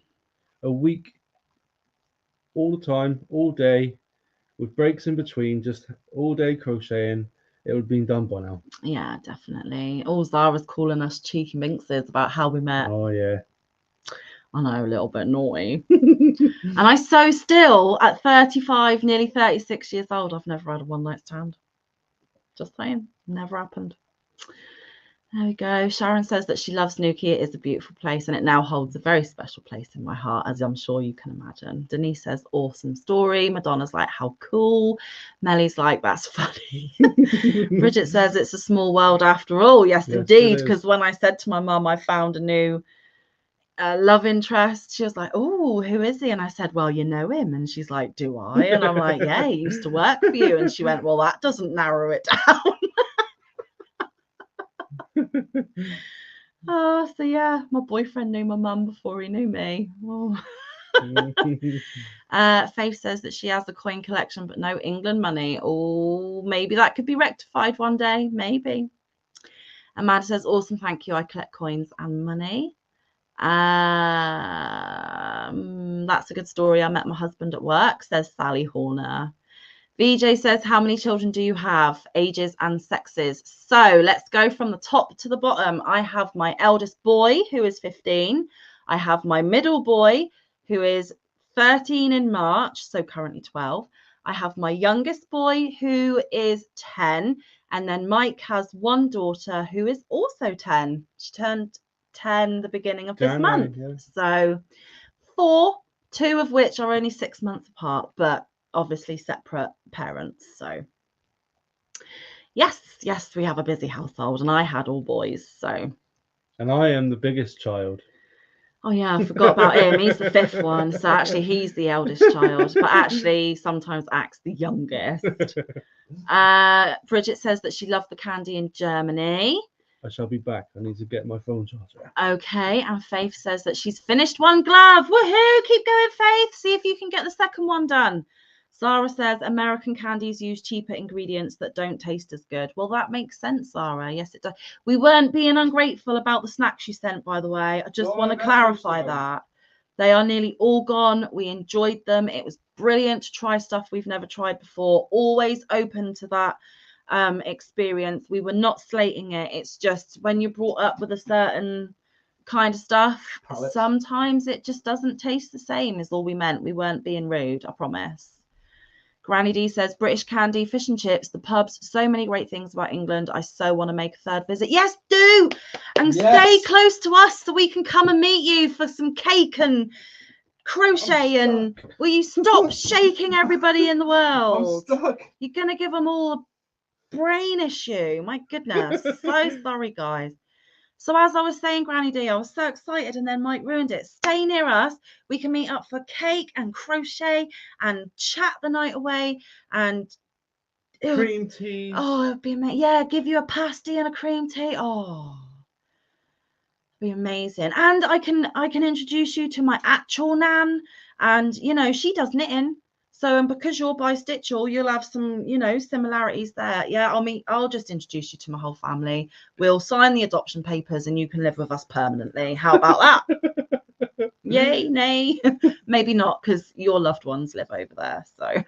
a week all the time, all day, with breaks in between, just all day crocheting, it would have been done by now. Yeah, definitely. All Zara's calling us cheeky minxes about how we met. Oh, yeah. I know, a little bit naughty. And I so still, at 35, nearly 36 years old, I've never had a one-night stand. Just saying, never happened. There we go. Sharon says that she loves Nuki. It is a beautiful place and it now holds a very special place in my heart, as I'm sure you can imagine. Denise says, awesome story. Madonna's like, how cool. Melly's like, that's funny. Bridget says, it's a small world after all. Yes, indeed. Because when I said to my mum, I found a new love interest, she was like, oh, who is he? And I said, well, you know him. And she's like, do I? And I'm like, yeah, he used to work for you. And she went, well, that doesn't narrow it down. Oh, so yeah, my boyfriend knew my mum before he knew me. Oh. Faith says that she has a coin collection but no England money. Oh, maybe that could be rectified one day. Maybe. Amanda says, awesome, thank you. I collect coins and money. That's a good story. I met my husband at work, says Sally Horner. VJ says, how many children do you have? Ages and sexes. So let's go from the top to the bottom. I have my eldest boy, who is 15. I have my middle boy, who is 13 in March, so currently 12. I have my youngest boy, who is 10. And then Mike has one daughter who is also 10. She turned 10 the beginning of this month. Yeah. So 4, 2 of which are only 6 months apart, but obviously separate parents. So yes, we have a busy household, and I had all boys. So, and I am the biggest child. Oh yeah, I forgot about him. He's the 5th one, so actually he's the eldest child, but actually sometimes acts the youngest. Bridget says that she loved the candy in Germany. I shall be back. I need to get my phone charger. Okay, and Faith says that she's finished one glove. Woohoo! Keep going, Faith. See if you can get the second one done. Sarah says American candies use cheaper ingredients that don't taste as good. Well, that makes sense, Sarah. Yes, it does. We weren't being ungrateful about the snacks you sent, by the way. I just want to clarify that. They are nearly all gone. We enjoyed them. It was brilliant to try stuff we've never tried before. Always open to that experience. We were not slating it. It's just when you're brought up with a certain kind of stuff, sometimes it just doesn't taste the same, is all we meant. We weren't being rude, I promise. Granny D says, British candy, fish and chips, the pubs, so many great things about England. I so want to make a 3rd visit. Yes, do! And stay close to us so we can come and meet you for some cake and crochet. And will you stop shaking everybody in the world? I'm stuck. You're going to give them all a brain issue. My goodness. So sorry, guys. So as I was saying, Granny D, I was so excited and then Mike ruined it. Stay near us. We can meet up for cake and crochet and chat the night away and cream tea. Oh, it'd be amazing. Yeah, give you a pasty and a cream tea. Oh, it'd be amazing. And I can introduce you to my actual nan, and you know she does knitting. So, and because you're bi-stitchal, you'll have some, you know, similarities there. Yeah, I'll just introduce you to my whole family. We'll sign the adoption papers and you can live with us permanently. How about that? Yay, nay. Maybe not, because your loved ones live over there. So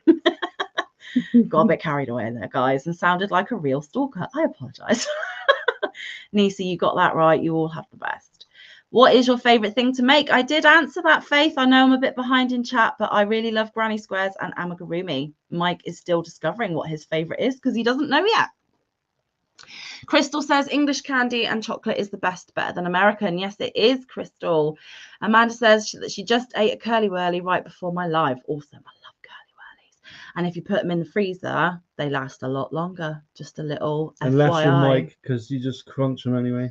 got a bit carried away there, guys, and sounded like a real stalker. I apologize. Nisi, you got that right. You all have the best. What is your favorite thing to make? I did answer that, Faith. I know I'm a bit behind in chat, but I really love granny squares and amigurumi. Mike is still discovering what his favorite is because he doesn't know yet. Crystal says English candy and chocolate is the best, better than American. Yes, it is, Crystal. Amanda says that she just ate a Curly Wurly right before my live. Awesome. I love Curly Wurlies. And if you put them in the freezer, they last a lot longer. Just a little Unless FYI. you're Mike, because you just crunch them anyway.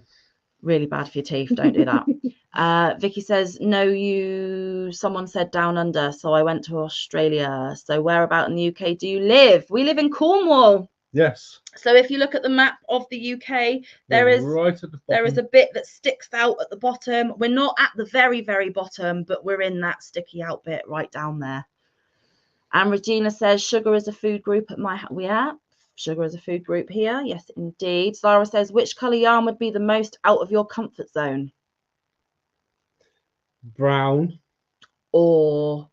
Really bad for your teeth. Don't do that. Vicky says, no, someone said down under, so I went to Australia. So where about in the UK do you live? We live in Cornwall. Yes. So if you look at the map of the UK, there is right at the bottom. There is a bit that sticks out at the bottom. We're not at the very, very bottom, but we're in that sticky out bit right down there. And Regina says, sugar is a food group at my house. Yeah. Sugar is a food group here. Yes, indeed. Sarah says, which colour yarn would be the most out of your comfort zone? Brown. Or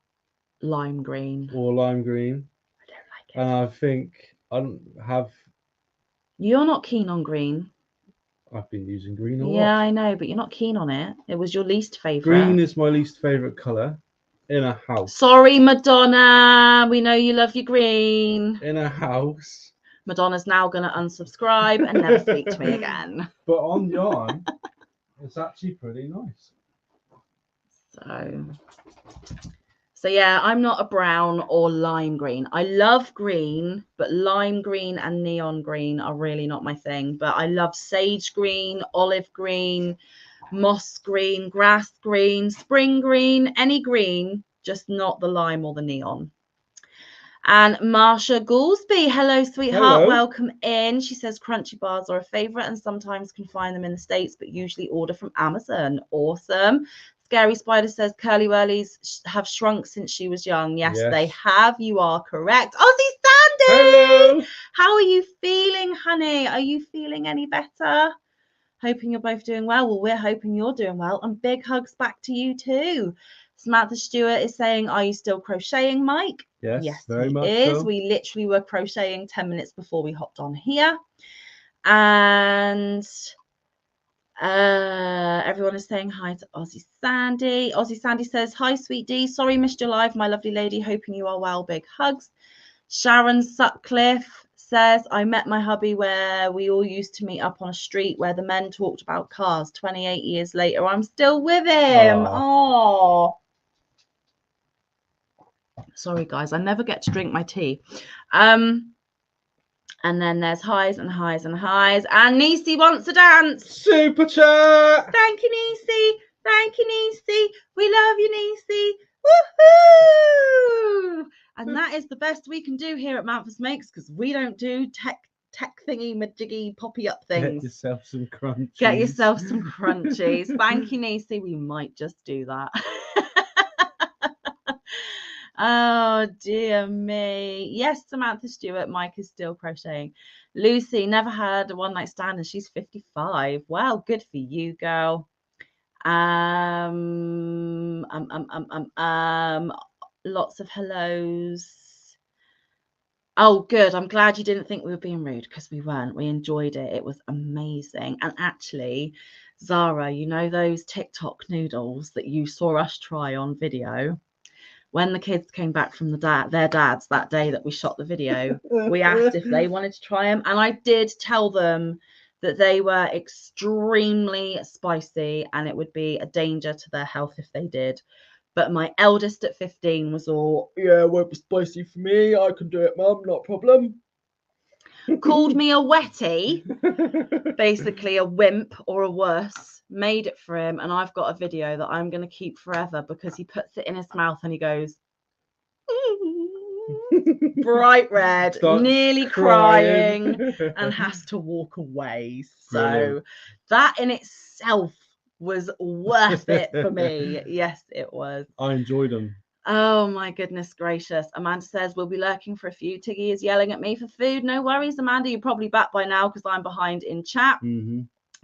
lime green. Or lime green. I don't like it. And I think I don't have... You're not keen on green. I've been using green a lot. Yeah, I know, but you're not keen on it. It was your least favourite. Green is my least favourite colour in a house. Sorry, Madonna. We know you love your green. In a house. Madonna's now going to unsubscribe and never speak to me again. But on yarn, it's actually pretty nice. So yeah, I'm not a brown or lime green. I love green, but lime green and neon green are really not my thing. But I love sage green, olive green, moss green, grass green, spring green, any green, just not the lime or the neon. And Marsha Goolsby, hello, sweetheart. Hello. Welcome in. She says crunchy bars are a favorite and sometimes can find them in the States, but usually order from Amazon. Awesome. Scary Spider says curly whirlies have shrunk since she was young. Yes, they have. You are correct. Aussie Sandy! Hello. How are you feeling, honey? Are you feeling any better? Hoping you're both doing well. Well, we're hoping you're doing well. And big hugs back to you too. Samantha Stewart is saying, are you still crocheting, Mike? Yes, very much is. so. We literally were crocheting 10 minutes before we hopped on here. And everyone is saying hi to Aussie Sandy. Aussie Sandy says, hi, sweet D. Sorry, missed your live, my lovely lady. Hoping you are well. Big hugs. Sharon Sutcliffe says, I met my hubby where we all used to meet up on a street where the men talked about cars. 28 years later, I'm still with him. Oh. Sorry, guys, I never get to drink my tea. And then there's highs and highs and highs. And Nisi wants to dance. Super chat. Thank you, Nisi. Thank you, Nisi. We love you, Nisi. Woohoo! And that is the best we can do here at Manfus Makes, because we don't do tech thingy majiggy poppy up things. Get yourself some crunchies. Get yourself some crunchies. Thank you, Nisi. We might just do that. Oh dear me. Yes, Samantha Stewart. Mike is still crocheting. Lucy never had a one night stand and she's 55. Wow, good for you, girl. Lots of hellos. Oh, good. I'm glad you didn't think we were being rude, because we weren't. We enjoyed it. It was amazing. And actually, Zara, you know those TikTok noodles that you saw us try on video? When the kids came back from their dads that day that we shot the video, we asked if they wanted to try them. And I did tell them that they were extremely spicy and it would be a danger to their health if they did. But my eldest at 15 was all, yeah, it won't be spicy for me. I can do it, Mum, not a problem. Called me a wetty, basically a wimp or a worse. Made it for him, and I've got a video that I'm going to keep forever because he puts it in his mouth and he goes bright red, nearly crying, and has to walk away. So brilliant. That in itself was worth it for me. Yes, it was. I enjoyed them. Oh my goodness gracious. Amanda says we'll be lurking for a few. Tiggy is yelling at me for food. No worries, Amanda, you're probably back by now because I'm behind in chat.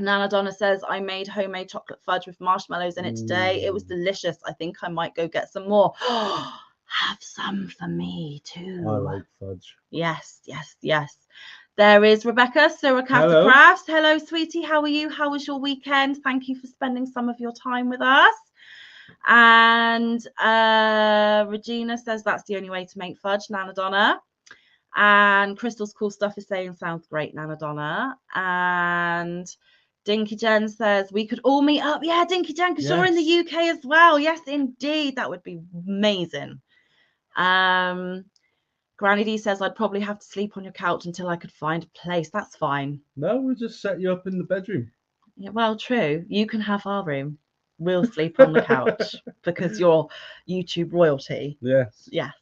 Nana Donna says, I made homemade chocolate fudge with marshmallows in it today. It was delicious. I think I might go get some more. Have some for me too. I like fudge. Yes, yes, yes. There is Rebecca, Suricata Crafts. Hello, sweetie. How are you? How was your weekend? Thank you for spending some of your time with us. And Regina says that's the only way to make fudge, Nana Donna. And Crystal's Cool Stuff is saying sounds great, Nana Donna. And Dinky Jen says we could all meet up. Yeah, Dinky Jen, because you're in the UK as well. Yes, indeed. That would be amazing. Granny D says I'd probably have to sleep on your couch until I could find a place. That's fine. No, we'll just set you up in the bedroom. Yeah, well, true. You can have our room. We'll sleep on the couch because you're YouTube royalty. Yes. Yes.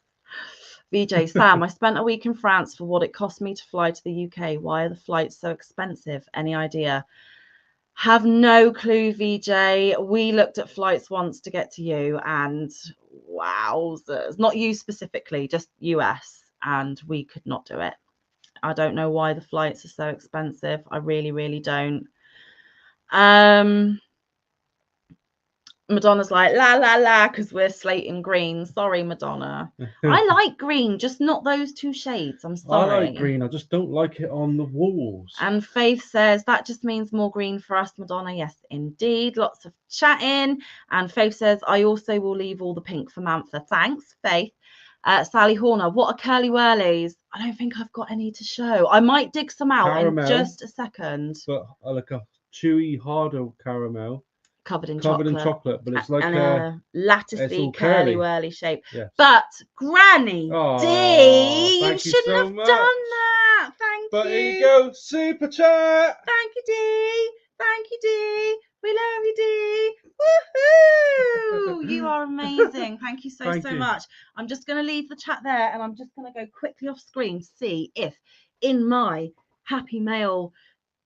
VJ Sam, I spent a week in France for what it cost me to fly to the UK. Why are the flights so expensive? Any idea? Have no clue, VJ. We looked at flights once to get to you, and wowzers. Not you specifically, just US, and we could not do it. I don't know why the flights are so expensive. I really, really don't. Madonna's like, la, la, la, because we're slating green. Sorry, Madonna. I like green, just not those two shades. I'm sorry. I like green. I just don't like it on the walls. And Faith says, that just means more green for us, Madonna. Yes, indeed. Lots of chatting. And Faith says, I also will leave all the pink for Mantha. Thanks, Faith. Sally Horner, what are curly whirlies? I don't think I've got any to show. I might dig some out Caramel. in just a second. But like a chewy, harder caramel. Covered in chocolate, but it's like and a latticey curly. whirly shape. Yes. But Granny D, you shouldn't have done that. Thank you. But here you go, super chat. Thank you, D. Thank you, D. We love you, D. Woohoo! You are amazing. Thank you so much. I'm just going to leave the chat there, and I'm just going to go quickly off screen to see if in my Happy Mail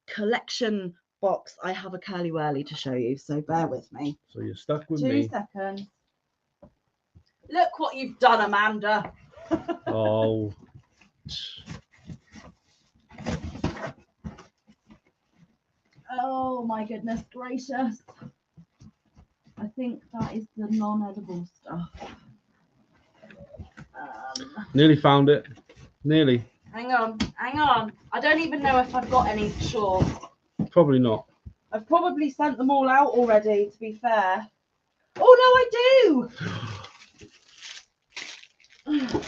collection box I have a curly whirly to show you. So bear with me. So you're stuck with me. 2 seconds. Look what you've done, Amanda. Oh. Oh my goodness gracious. I think that is the non-edible stuff. Nearly found it. Nearly. Hang on. I don't even know if I've got any for sure. Probably not. I've probably sent them all out already, to be fair. Oh no, I do.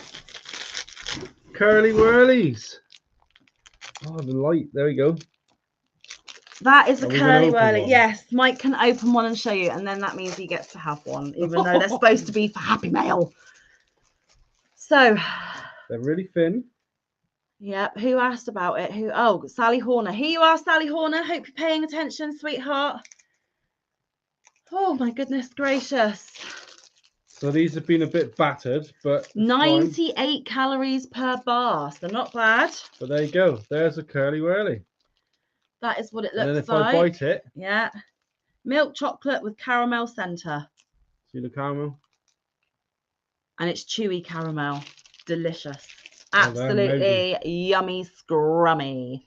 Curly whirlies. Oh, the light. There we go. That is a curly whirly. Yes, Mike can open one and show you, and then that means he gets to have one, even though they're supposed to be for Happy Mail. So they're really thin. Yep. Who asked about it? Who? Oh, Sally Horner. Here you are, Sally Horner. Hope you're paying attention, sweetheart. Oh my goodness gracious. So these have been a bit battered, but 98 calories per bar, so not bad. But there you go. There's a curly whirly. That is what it looks like. And then if I bite it. Yeah. Milk chocolate with caramel center. See the caramel? And it's chewy caramel. Delicious. Absolutely yummy scrummy.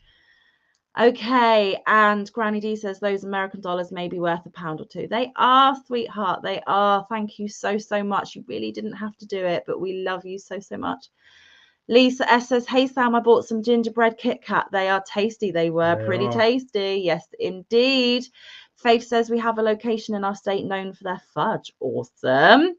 Okay, and Granny D says those American dollars may be worth £1 or £2. They are, sweetheart. They are. Thank you so much. You really didn't have to do it, but we love you so much. Lisa S says, hey Sam, I bought some gingerbread Kit Kat. They are tasty. They were pretty tasty. Yes, indeed. Faith says we have a location in our state known for their fudge. Awesome.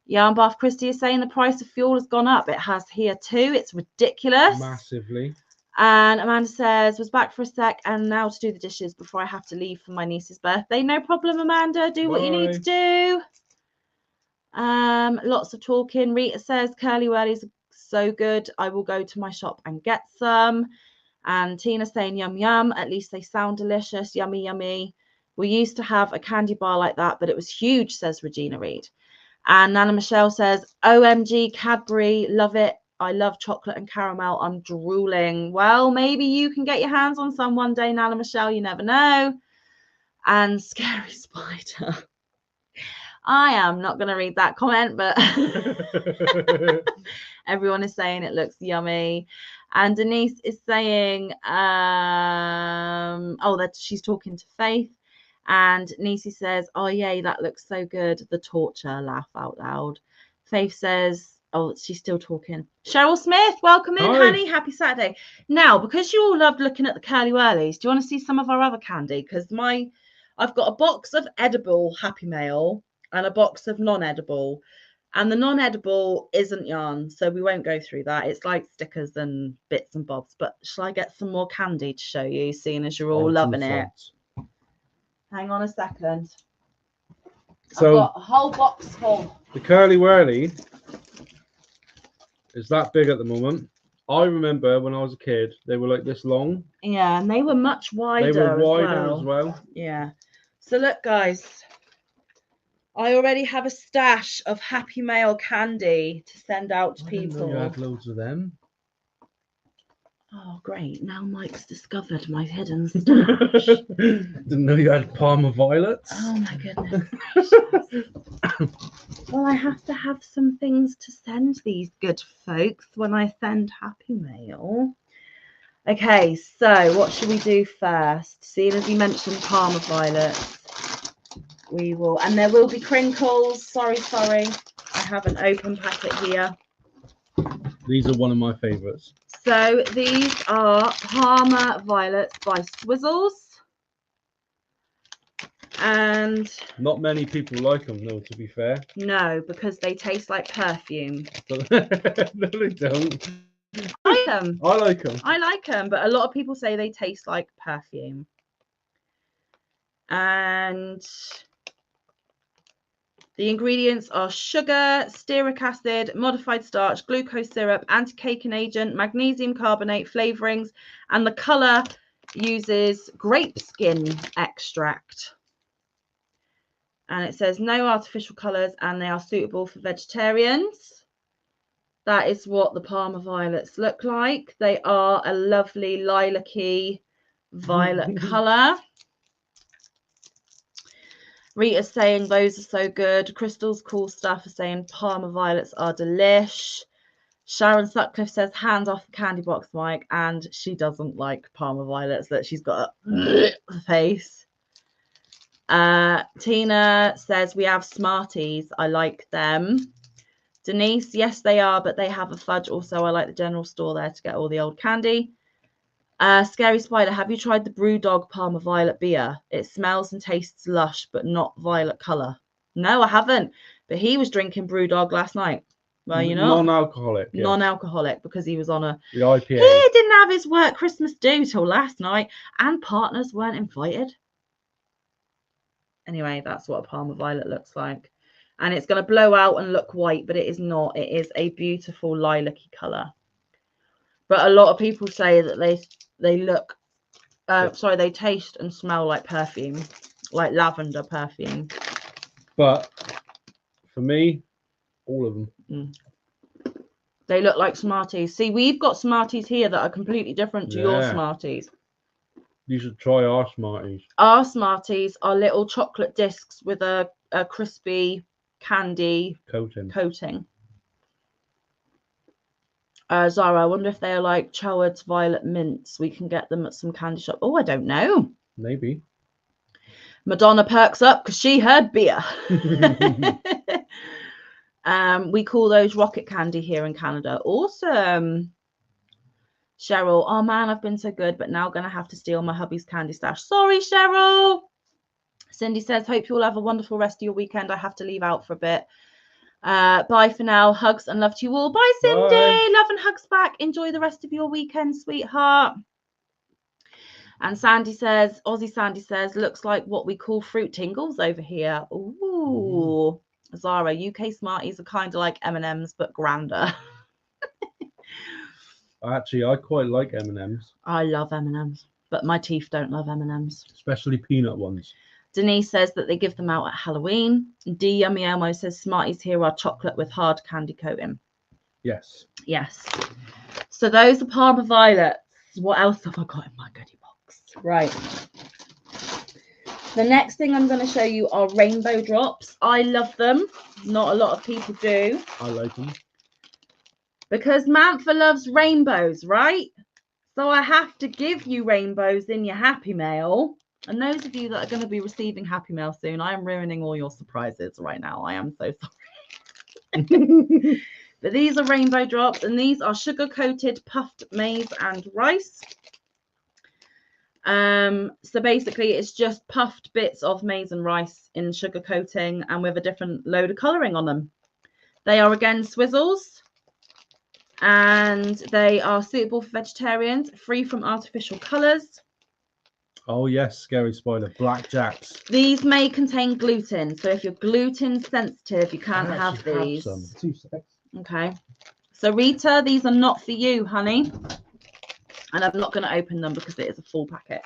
Yarn Bath Christie is saying the price of fuel has gone up. It has here too. It's ridiculous. Massively. And Amanda says, was back for a sec and now to do the dishes before I have to leave for my niece's birthday. No problem, Amanda. Do what you need to do. Lots of talking. Rita says, curly whirlies are so good. I will go to my shop and get some. And Tina saying, yum, yum. At least they sound delicious. Yummy, yummy. We used to have a candy bar like that, but it was huge, says Regina Reed. And Nana Michelle says, OMG, Cadbury, love it. I love chocolate and caramel. I'm drooling. Well, maybe you can get your hands on some one day, Nana Michelle. You never know. And Scary Spider. I am not going to read that comment, but everyone is saying it looks yummy. And Denise is saying, that she's talking to Faith. And Nisi says, oh, yay, that looks so good. The torture, laugh out loud. Faith says, oh, she's still talking. Cheryl Smith, welcome in, honey. Happy Saturday. Now, because you all loved looking at the curly whirlies, do you want to see some of our other candy? Because I've got a box of edible Happy Mail and a box of non-edible. And the non-edible isn't yarn, so we won't go through that. It's like stickers and bits and bobs. But shall I get some more candy to show you, seeing as you're all loving it? Hang on a second. So I've got a whole box full. The curly whirly is that big at the moment. I remember when I was a kid, they were like this long. Yeah, and they were much wider. They were wider as well. Yeah. So look, guys, I already have a stash of Happy Mail candy to send out to people. You had loads of them. Oh, great. Now Mike's discovered my hidden stash. Didn't know you had Parma violets. Oh, my goodness. Well, I have to have some things to send these good folks when I send Happy Mail. Okay, so what should we do first? Seeing as you mentioned Parma violets, we will, and there will be crinkles. Sorry. I have an open packet here. These are one of my favorites. So these are Parma violets by Swizzles. And Not many people like them, though, to be fair. no, because they taste like perfume. No, they don't. I like them. I like them. I like them, but a lot of people say they taste like perfume. And the ingredients are sugar, stearic acid, modified starch, glucose syrup, anti-caking agent, magnesium carbonate, flavorings, and the color uses grape skin extract. And it says no artificial colors and they are suitable for vegetarians. That is what the Parma violets look like. They are a lovely lilac-y violet color. Rita's saying those are so good. Crystal's cool stuff is saying Parma violets are delish. Sharon Sutcliffe says hand off the candy box, Mike, and she doesn't like Parma violets. That she's got a face. Tina says we have Smarties. I like them. Denise, yes, they are, but they have a fudge. Also, I like the general store there to get all the old candy. Scary Spider, have you tried the Brewdog Parma Violet beer? It smells and tastes lush, but not violet colour. No, I haven't. But he was drinking Brewdog last night. Well, you know, non-alcoholic. Yes. Non-alcoholic, because he was on the IPA. He didn't have his work Christmas do till last night, and partners weren't invited. Anyway, that's what a Parma Violet looks like. And it's going to blow out and look white, but it is not. It is a beautiful lilac-y colour. But a lot of people say that they look, they taste and smell like perfume, like lavender perfume. But for me, all of them. They look like Smarties. See, we've got Smarties here that are completely different to your Smarties. You should try our Smarties. Our Smarties are little chocolate discs with a crispy candy coating. Zara, I wonder if they are like Chowards Violet Mints. We can get them at some candy shop. Oh, I don't know. Maybe. Madonna perks up because she heard beer. We call those rocket candy here in Canada. Awesome. Cheryl, oh man, I've been so good, but now going to have to steal my hubby's candy stash. Sorry, Cheryl. Cindy says, hope you all have a wonderful rest of your weekend. I have to leave out for a bit. Bye for now. Hugs and love to you all. Bye, Cindy. Bye. Love and hugs back. Enjoy the rest of your weekend, sweetheart. And Sandy says, Aussie Sandy says, looks like what we call fruit tingles over here. Ooh. Zara, UK Smarties are kind of like M&Ms, but grander. Actually, I quite like M&Ms. I love M&Ms, but my teeth don't love M&Ms. Especially peanut ones. Denise says that they give them out at Halloween. D Yummy Elmo says Smarties here are chocolate with hard candy coating. Yes. Yes. So those are Parma Violets. What else have I got in my goodie box? Right. The next thing I'm going to show you are rainbow drops. I love them. Not a lot of people do. I like them. Because Mantha loves rainbows, right? So I have to give you rainbows in your Happy Mail. And those of you that are going to be receiving Happy Mail soon, I am ruining all your surprises right now. I am so sorry. But these are rainbow drops, and these are sugar-coated puffed maize and rice. So basically, it's just puffed bits of maize and rice in sugar coating and with a different load of colouring on them. They are, again, swizzles. And they are suitable for vegetarians, free from artificial colours. Oh, yes, Scary Spider. Black Jacks. These may contain gluten. So if you're gluten sensitive, you can't have these. Have some. 2 seconds. Okay. So, Rita, these are not for you, honey. And I'm not going to open them because it is a full packet.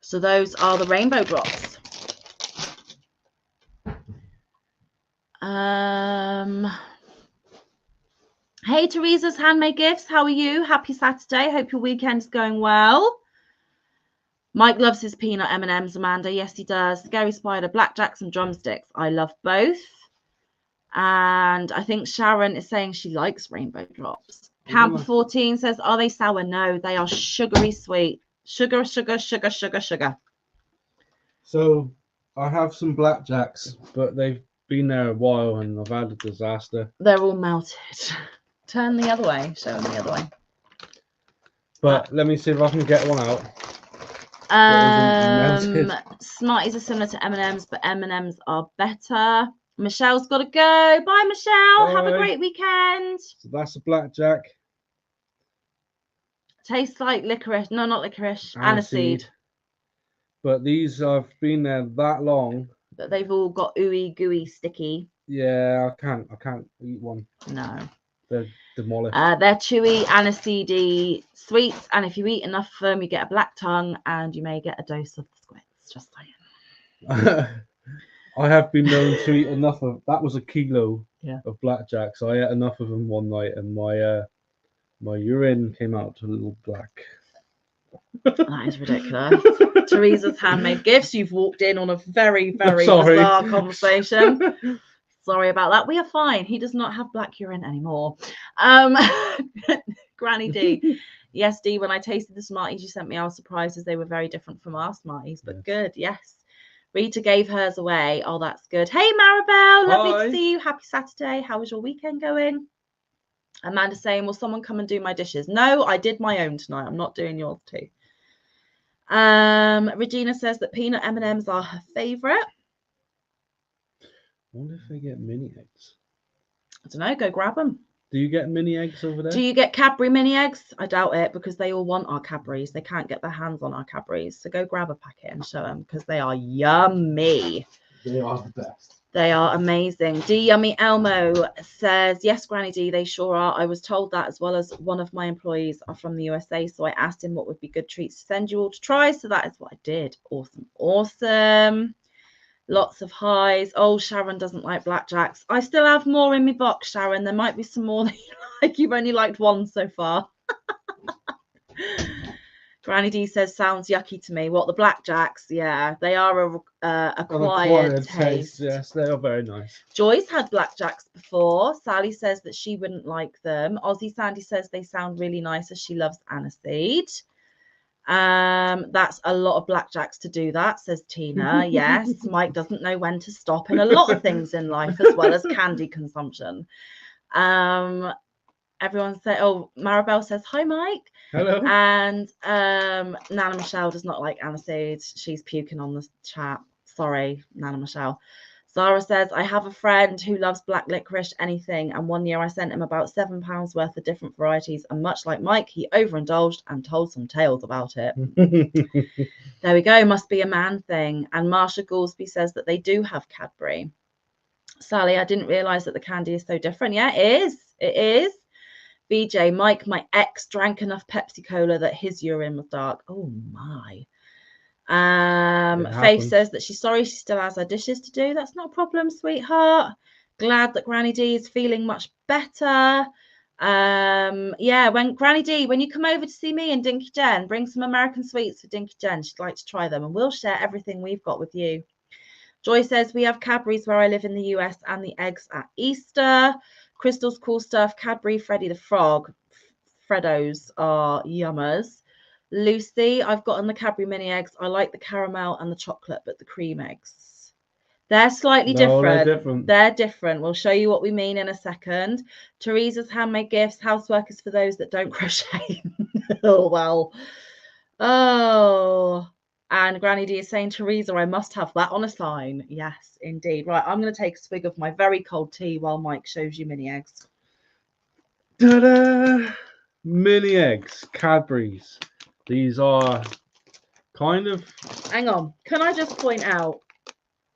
So those are the rainbow drops. Hey, Teresa's Handmade Gifts. How are you? Happy Saturday. Hope your weekend's going well. Mike loves his peanut M&Ms, Amanda. Yes, he does. Scary Spider, Blackjacks and drumsticks. I love both. And I think Sharon is saying she likes rainbow drops. Camper 14 says, are they sour? No, they are sugary sweet. Sugar, sugar, sugar, sugar, sugar. So I have some Blackjacks, but they've been there a while and I've had a disaster. They're all melted. Turn the other way. Show them the other way. But let me see if I can get one out. melted. Smarties are similar to M&Ms, but M&Ms are better. Michelle's got to go. Bye, Michelle. Have a Bye. great weekend. So that's a blackjack. Tastes like licorice. No, not licorice. Aniseed. Aniseed. But these have been there that long. But they've all got ooey gooey sticky. Yeah, I can't eat one. No. They're demolished. They're chewy, aniseedy sweets, and if you eat enough of them, you get a black tongue, and you may get a dose of the squirts. Just saying. I have been known to eat enough of. That was a kilo Yeah. of blackjack, so I ate enough of them one night, and my urine came out a little black. That is ridiculous. Teresa's handmade gifts. You've walked in on a very, very Sorry. bizarre conversation. Sorry about that. We are fine. He does not have black urine anymore. Granny D. Yes, D, when I tasted the Smarties you sent me, I was surprised as they were very different from our Smarties, but Yes. good. Yes. Rita gave hers away. Oh, that's good. Hey, Maribel. Lovely Hi. to see you. Happy Saturday. How was your weekend going? Amanda saying, will someone come and do my dishes? No, I did my own tonight. I'm not doing yours too. Regina says that peanut M&Ms are her favourite. I wonder if they get mini eggs. I don't know. Go grab them. Do you get mini eggs over there? Do you get Cadbury mini eggs? I doubt it because they all want our Cadburys. They can't get their hands on our Cadburys. So go grab a packet and show them because they are yummy. They are the best. They are amazing. D Yummy Elmo says, yes, Granny D, they sure are. I was told that as well as one of my employees are from the USA. So I asked him what would be good treats to send you all to try. So that is what I did. Awesome. Awesome. Lots of highs. Oh, Sharon doesn't like blackjacks. I still have more in my box, Sharon. There might be some more that you like. You've only liked one so far. Granny D says, sounds yucky to me. What, the blackjacks? Yeah, they are a acquired taste. Yes, they are very nice. Joy's had blackjacks before. Sally says that she wouldn't like them. Aussie Sandy says they sound really nice as she loves aniseed. That's a lot of blackjacks to do that, says Tina. Yes, Mike doesn't know when to stop in a lot of things in life as well as candy consumption. Everyone say, oh, Maribel says hi, Mike. Hello. And Nana Michelle does not like aniseed. She's puking on the chat. Sorry, Nana Michelle. Zara says, I have a friend who loves black licorice anything, and one year I sent him about £7 worth of different varieties, and much like Mike, he overindulged and told some tales about it. There we go, must be a man thing. And Marsha Goolsby says that they do have Cadbury. Sally, I didn't realise that the candy is so different. Yeah, it is. It is. BJ, Mike, my ex drank enough Pepsi Cola that his urine was dark. Oh my. Faith says that she's sorry she still has her dishes to do. That's not a problem, sweetheart. Glad that Granny D is feeling much better. Yeah, when Granny D, when you come over to see me and Dinky Jen, bring some American sweets for Dinky Jen. She'd like to try them, and we'll share everything we've got with you. Joy says we have Cadbury's where I live in the US and the eggs at Easter. Crystal's cool stuff. Cadbury, Freddy the Frog. Freddos are yummers. Lucy, I've gotten the Cadbury mini eggs. I like the caramel and the chocolate, but the cream eggs, they're slightly different. They're different. We'll show you what we mean in a second. Teresa's handmade gifts, housework is for those that don't crochet. Oh, well. Oh, and Granny D is saying, Teresa, I must have that on a sign. Yes, indeed. Right, I'm going to take a swig of my very cold tea while Mike shows you mini eggs. Ta-da! Mini eggs, Cadbury's. These are kind of... Hang on. Can I just point out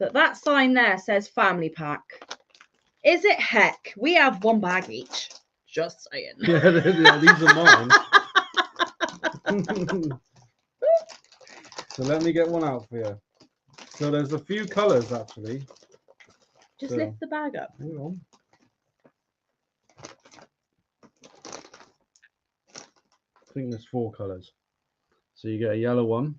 that that sign there says family pack? Is it heck? We have one bag each. Just saying. Yeah, these are mine. So let me get one out for you. So there's a few colours actually. Just lift the bag up. Hang on. I think there's 4 colours. So you get a yellow one.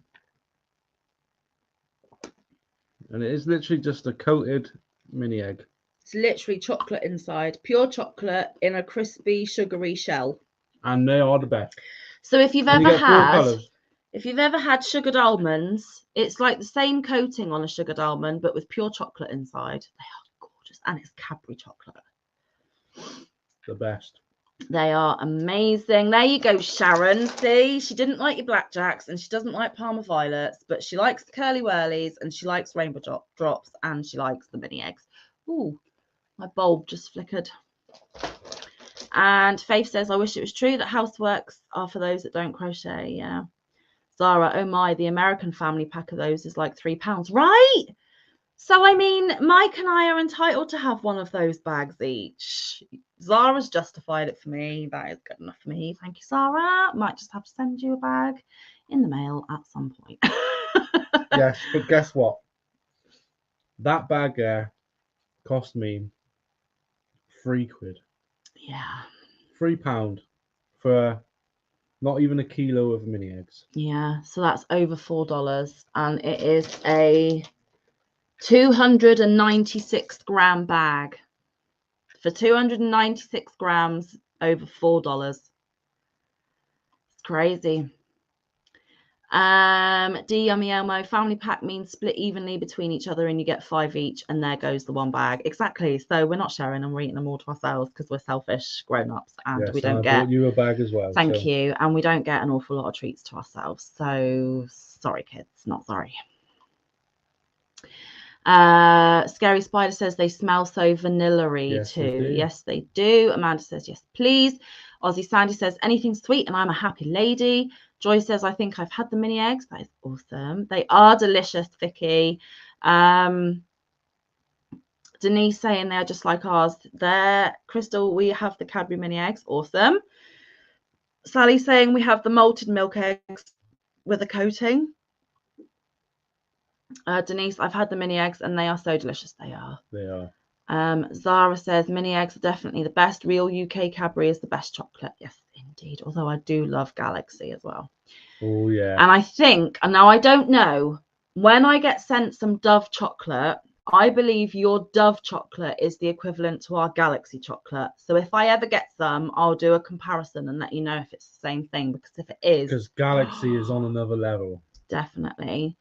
And it is literally just a coated mini egg. It's literally chocolate inside. Pure chocolate in a crispy, sugary shell. And they are the best. So if you've And ever you get 4 colours. if you've ever had sugared almonds, it's like the same coating on a sugared almond, but with pure chocolate inside. They are gorgeous. And it's Cadbury chocolate. The best. They are amazing. There you go, Sharon. See, she didn't like your blackjacks and she doesn't like Parma violets, but she likes the curly whirlies and she likes rainbow drops and she likes the mini eggs. Ooh, my bulb just flickered. And Faith says, I wish it was true that houseworks are for those that don't crochet. Yeah. Zara, oh my, the American family pack of those is like £3. Right? So, I mean, Mike and I are entitled to have one of those bags each. Zara's justified it for me. That is good enough for me. Thank you, Zara. Might just have to send you a bag in the mail at some point. Yes, but guess what? That bag there cost me £3. Yeah. £3 for not even a kilo of mini eggs. Yeah. So that's over $4. And it is a 296 gram bag. For 296 grams, over $4. It's crazy. D Yummy Elmo, family pack means split evenly between each other and you get 5 each, and there goes the one bag. Exactly. So we're not sharing and we're eating them all to ourselves because we're selfish grown-ups and Yes, we don't I get. bought you a bag as well. Thank you. And we don't get an awful lot of treats to ourselves. So sorry, kids, not sorry. Scary Spider says they smell so vanilla-y too. Yes, they do. Amanda says yes, please. Aussie Sandy says anything sweet and I'm a happy lady. Joy says I think I've had the mini eggs. That is awesome. They are delicious, Vicky. Denise saying they're just like ours. There, Crystal, we have the Cadbury mini eggs. Awesome. Sally saying we have the malted milk eggs with a coating. Denise, I've had the mini eggs and they are so delicious. They are. They are. Zara says mini eggs are definitely the best. Real UK Cadbury is the best chocolate. Yes, indeed. Although I do love Galaxy as well. Oh, yeah. And I think, and now I don't know, when I get sent some Dove chocolate, I believe your Dove chocolate is the equivalent to our Galaxy chocolate. So if I ever get some, I'll do a comparison and let you know if it's the same thing. Because if it is, because Galaxy is on another level. Definitely.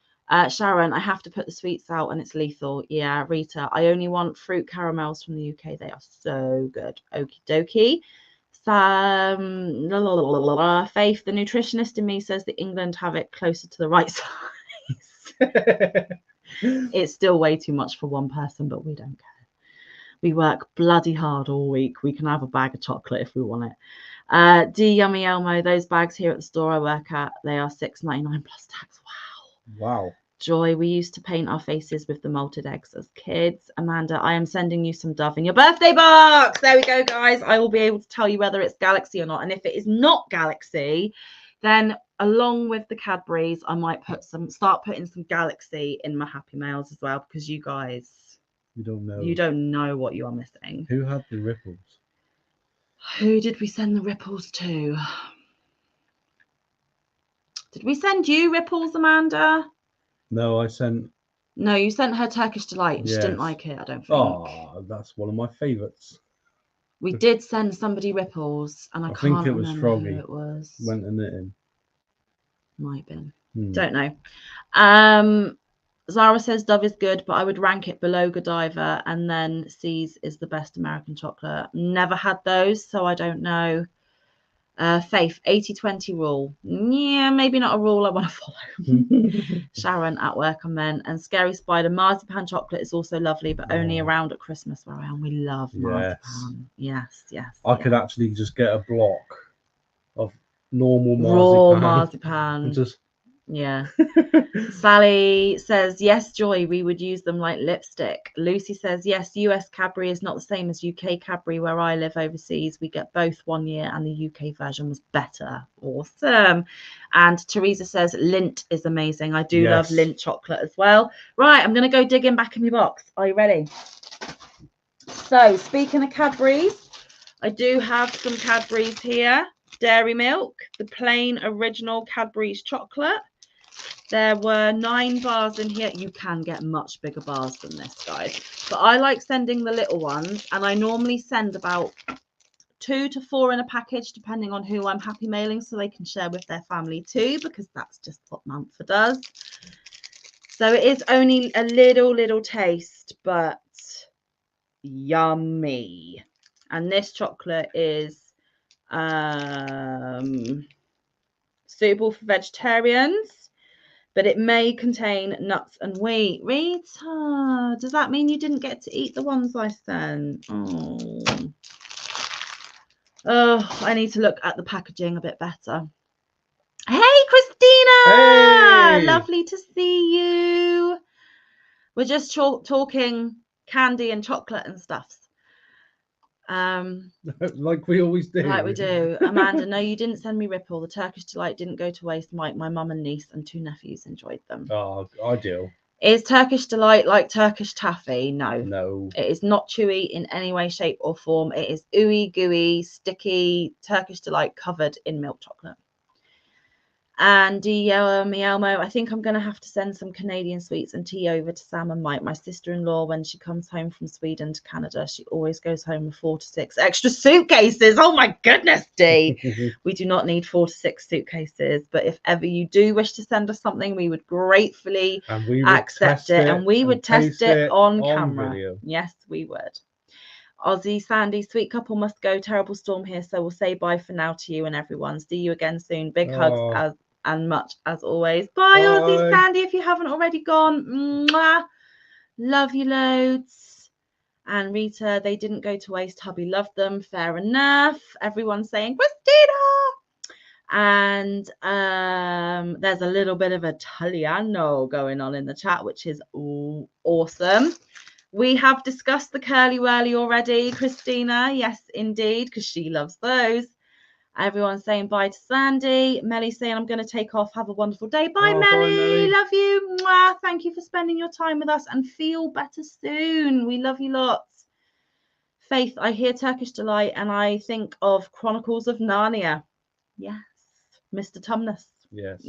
Sharon, I have to put the sweets out and it's lethal. Yeah, Rita, I only want fruit caramels from the UK. They are so good. Okie dokie. Faith, the nutritionist in me says that England have it closer to the right size. It's still way too much for one person, but we don't care. We work bloody hard all week. We can have a bag of chocolate if we want it. D Yummy Elmo, those bags here at the store I work at, they are $6.99 plus tax. Wow. Joy, we used to paint our faces with the malted eggs as kids. Amanda, I am sending you some Dove in your birthday box. There we go, guys. I will be able to tell you whether it's Galaxy or not. And if it is not Galaxy, then along with the Cadburys, I might start putting some Galaxy in my Happy Mails as well, because you guys, you don't know what you are missing. Who had the ripples? Who did we send the ripples to? Did we send you ripples, Amanda? No, I sent. No, you sent her Turkish Delight. And yes. She didn't like it, I don't think. Oh, that's one of my favourites. We did send somebody ripples, and I can't think it was remember Froggy. who it was. Went and knitting. Might have been. Don't know. Zara says Dove is good, but I would rank it below Godiva, and then C's is the best American chocolate. Never had those, so I don't know. Faith, 80-20 rule. Yeah, maybe not a rule I want to follow. Sharon, at work and then. And Scary Spider, marzipan chocolate is also lovely, but only around at Christmas where I am. We love marzipan. Yes. I could actually just get a block of normal raw marzipan. And just... Yeah. Sally says, yes, Joy, we would use them like lipstick. Lucy says, yes, US Cadbury is not the same as UK Cadbury where I live overseas. We get both 1 year and the UK version was better. Awesome. And Teresa says, Lindt is amazing. I do love Lindt chocolate as well. Right, I'm going to go digging back in my box. Are you ready? So, speaking of Cadbury's, I do have some Cadbury's here. Dairy Milk, the plain original Cadbury's chocolate. There were 9 bars in here. You can get much bigger bars than this, guys. But I like sending the little ones, and I normally send about 2 to 4 in a package, depending on who I'm happy mailing, so they can share with their family too, because that's just what Mantha does. So it is only a little taste, but yummy. And this chocolate is Suitable for vegetarians, but it may contain nuts and wheat. Rita, does that mean you didn't get to eat the ones I sent? Oh, I need to look at the packaging a bit better. Hey, Christina! Hey! Lovely to see you. We're just talking candy and chocolate and stuff. Like we always do. Like we do. Amanda, no, you didn't send me Ripple. The Turkish Delight didn't go to waste. My mum and niece and 2 nephews enjoyed them. Oh, ideal. Is Turkish Delight like Turkish taffy? No. No. It is not chewy in any way, shape, or form. It is ooey gooey, sticky Turkish Delight covered in milk chocolate. And Mielmo, I think I'm going to have to send some Canadian sweets and tea over to Sam and Mike. My sister-in-law, when she comes home from Sweden to Canada, she always goes home with 4 to 6 extra suitcases. Oh my goodness, Dee. We do not need 4 to 6 suitcases, but if ever you do wish to send us something, we would gratefully accept it, and we would test it on camera. Video. Yes, we would. Aussie Sandy, sweet couple must go. Terrible storm here, so we'll say bye for now to you and everyone. See you again soon. Big hugs and much as always. Bye, Aussie Sandy, if you haven't already gone. Mwah. Love you loads. And Rita, they didn't go to waste. Hubby loved them. Fair enough. Everyone's saying Christina. And there's a little bit of Italiano going on in the chat, which is awesome. We have discussed the curly whirly already, Christina. Yes, indeed, because she loves those. Everyone's saying bye to Sandy. Melly's saying I'm going to take off. Have a wonderful day. Bye, Melly. Bye, Melly. Love you. Mwah. Thank you for spending your time with us and feel better soon. We love you lots. Faith, I hear Turkish Delight and I think of Chronicles of Narnia. Yes, Mr. Tumnus. Yes.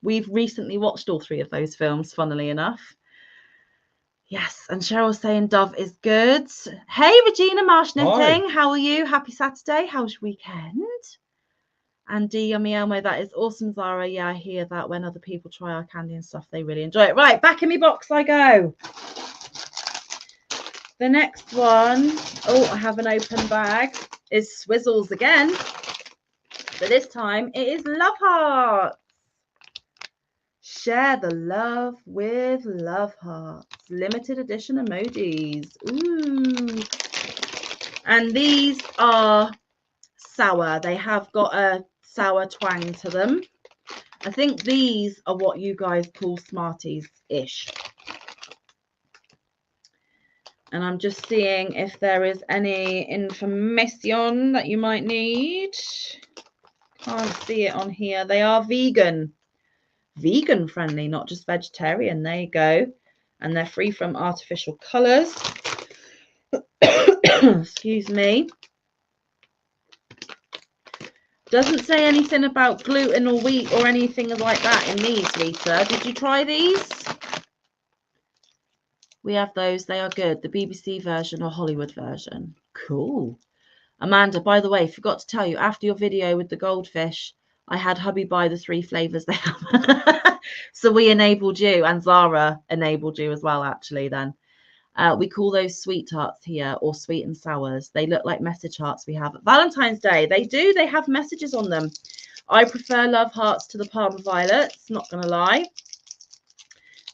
We've recently watched all 3 of those films, funnily enough. Yes, and Cheryl's saying Dove is good. Hey, Regina Marsh Knitting, how are you? Happy Saturday. How's your weekend? And D Yummy Elmo, that is awesome, Zara. Yeah, I hear that when other people try our candy and stuff, they really enjoy it. Right, back in my box I go. The next one, I have an open bag, is Swizzles again. But this time it is Love Hearts. Share the love with Love Hearts. Limited edition emojis. Ooh. And these are sour. They have got a sour twang to them. I think these are what you guys call Smarties-ish. And I'm just seeing if there is any information that you might need. Can't see it on here. They are vegan. Vegan friendly, not just vegetarian. There you go. And they're free from artificial colors. Excuse me. Doesn't say anything about gluten or wheat or anything like that in these, Lisa. Did you try these? We have those. They are good. The BBC version or Hollywood version. Cool. Amanda, by the way, forgot to tell you, after your video with the goldfish, I had hubby buy the 3 flavors they have. So we enabled you, and Zara enabled you as well, actually, then. We call those sweet tarts here, or sweet and sours. They look like message hearts we have at Valentine's Day. They do. They have messages on them. I prefer Love Hearts to the Parma Violets, not going to lie.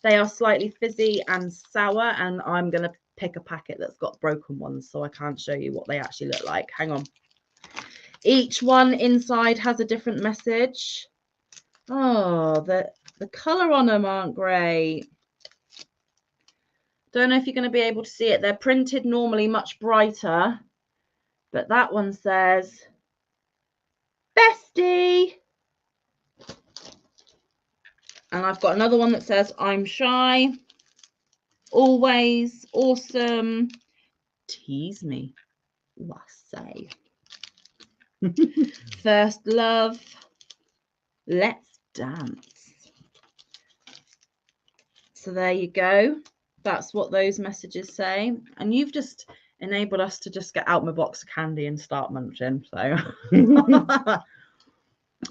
They are slightly fizzy and sour, and I'm going to pick a packet that's got broken ones, so I can't show you what they actually look like. Hang on. Each one inside has a different message. Oh, the colour on them aren't great. Don't know if you're going to be able to see it. They're printed normally much brighter, but that one says, Bestie. And I've got another one that says, I'm shy. Always awesome. Tease me. What say? First love. Let's dance. So there you go. That's what those messages say. And you've just enabled us to just get out my box of candy and start munching. So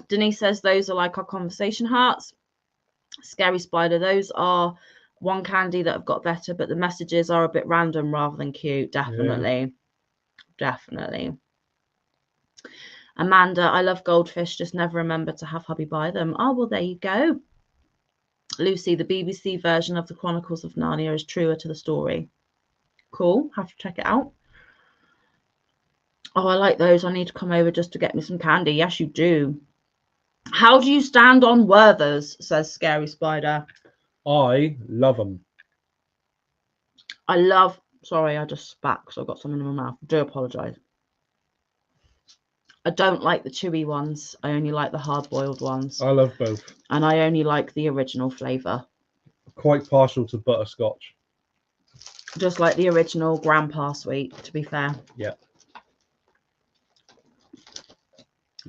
Denise says those are like our conversation hearts. Scary Spider, those are one candy that have got better, but the messages are a bit random rather than cute. Definitely. Yeah. Definitely. Amanda, I love goldfish, just never remember to have hubby buy them. Oh, well, there you go. Lucy, the BBC version of the Chronicles of Narnia is truer to the story. Cool, have to check it out. Oh, I like those. I need to come over just to get me some candy. Yes, you do. How do you stand on Werther's, says Scary Spider. I love them. I love, sorry, I just spat because I've got something in my mouth. I do apologise. I don't like the chewy ones. I only like the hard-boiled ones. I love both. And I only like the original flavour. Quite partial to butterscotch. Just like the original Grandpa sweet, to be fair. Yeah.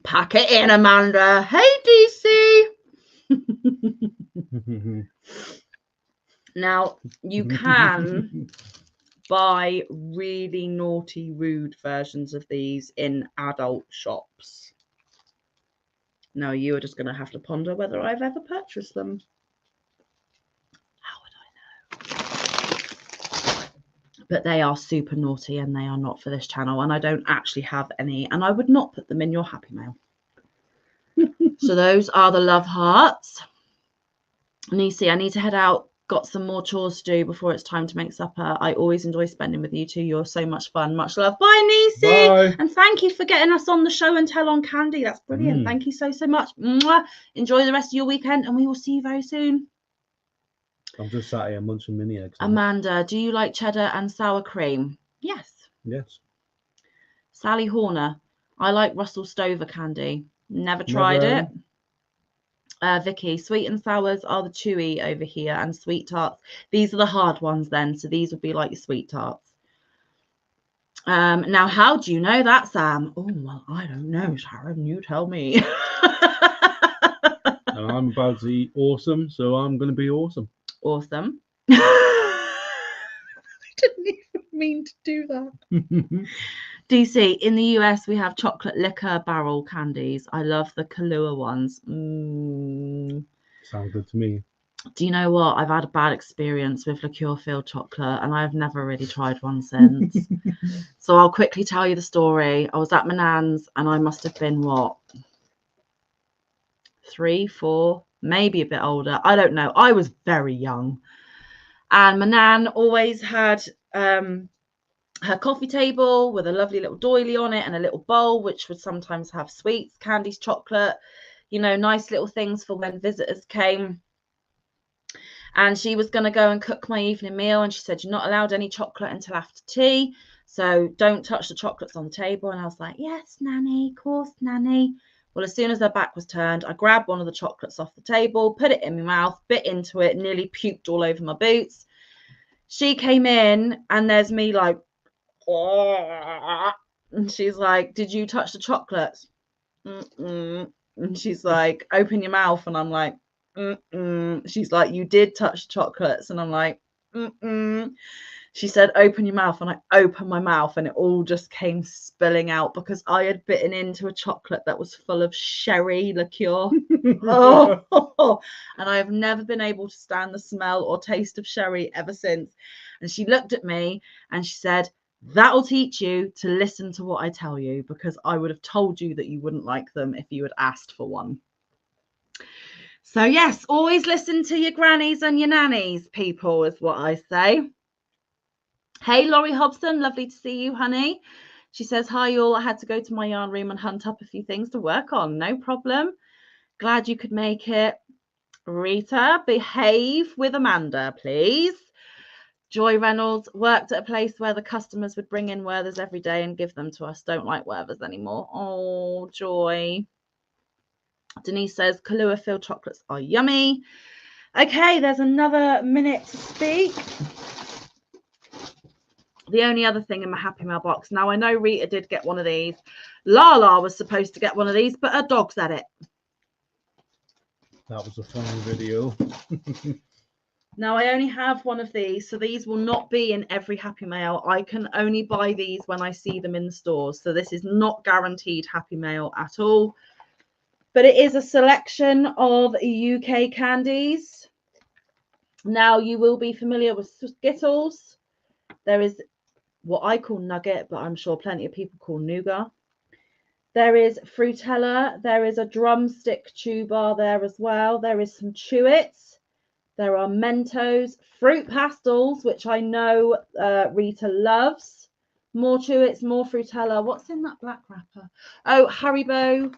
Pack it in, Amanda. Hey, DC. Now, you can buy really naughty, rude versions of these in adult shops. No, you are just going to have to ponder whether I've ever purchased them. How would I know? But they are super naughty and they are not for this channel. And I don't actually have any. And I would not put them in your Happy Mail. So those are the love hearts. Nisi, I need to head out. Got some more chores to do before it's time to make supper. I always enjoy spending with you two. You're so much fun. Much love. Bye, Nisi. Bye. And thank you for getting us on the show and tell on Candy. That's brilliant. Thank you so much. Mwah. Enjoy the rest of your weekend and we will see you very soon. I'm just sat here munching mini eggs. Amanda, do you like cheddar and sour cream? Yes. Yes. Sally Horner, I like Russell Stover candy. Never tried it. Vicky, sweet and sours are the chewy over here, and sweet tarts. These are the hard ones then, so these would be like your sweet tarts. Now, how do you know that, Sam? Oh, well, I don't know, Sharon. You tell me. And I'm about to eat awesome, so I'm going to be awesome. Awesome. I didn't even mean to do that. DC, in the US, we have chocolate liquor barrel candies. I love the Kahlua ones. Sounds good to me. Do you know what? I've had a bad experience with liqueur-filled chocolate, and I've never really tried one since. So I'll quickly tell you the story. I was at my nan's, and I must have been, what, 3, 4, maybe a bit older. I don't know. I was very young. And my nan always had her coffee table with a lovely little doily on it and a little bowl, which would sometimes have sweets, candies, chocolate, you know, nice little things for when visitors came. And she was going to go and cook my evening meal. And she said, you're not allowed any chocolate until after tea. So don't touch the chocolates on the table. And I was like, yes, Nanny, of course, Nanny. Well, as soon as her back was turned, I grabbed one of the chocolates off the table, put it in my mouth, bit into it, nearly puked all over my boots. She came in and there's me like, and she's like, did you touch the chocolates? And she's like, open your mouth. And I'm like, she's like, you did touch chocolates. And I'm like, She said, open your mouth. And I opened my mouth and it all just came spilling out because I had bitten into a chocolate that was full of sherry liqueur. And I have never been able to stand the smell or taste of sherry ever since. And she looked at me and she said, that'll teach you to listen to what I tell you, because I would have told you that you wouldn't like them if you had asked for one. So yes, always listen to your grannies and your nannies, people, is what I say. Hey, Laurie Hobson, lovely to see you, honey. She says, hi, all. I had to go to my yarn room and hunt up a few things to work on. No problem. Glad you could make it. Rita, behave with Amanda, please. Joy Reynolds, worked at a place where the customers would bring in Werther's every day and give them to us. Don't like Werther's anymore. Oh, Joy. Denise says, Kahlua filled chocolates are yummy. Okay, there's another minute to speak. The only other thing in my Happy Mail box. Now, I know Rita did get one of these. Lala was supposed to get one of these, but her dog's at it. That was a funny video. Now, I only have one of these, so these will not be in every Happy Mail. I can only buy these when I see them in the stores. So this is not guaranteed Happy Mail at all. But it is a selection of UK candies. Now, you will be familiar with Skittles. There is what I call Nugget, but I'm sure plenty of people call Nougat. There is Frutella. There is a drumstick chew bar there as well. There is some Chewits. There are Mentos, fruit pastels, which I know Rita loves. More Chewits, more Frutella. What's in that black wrapper? Oh, Haribo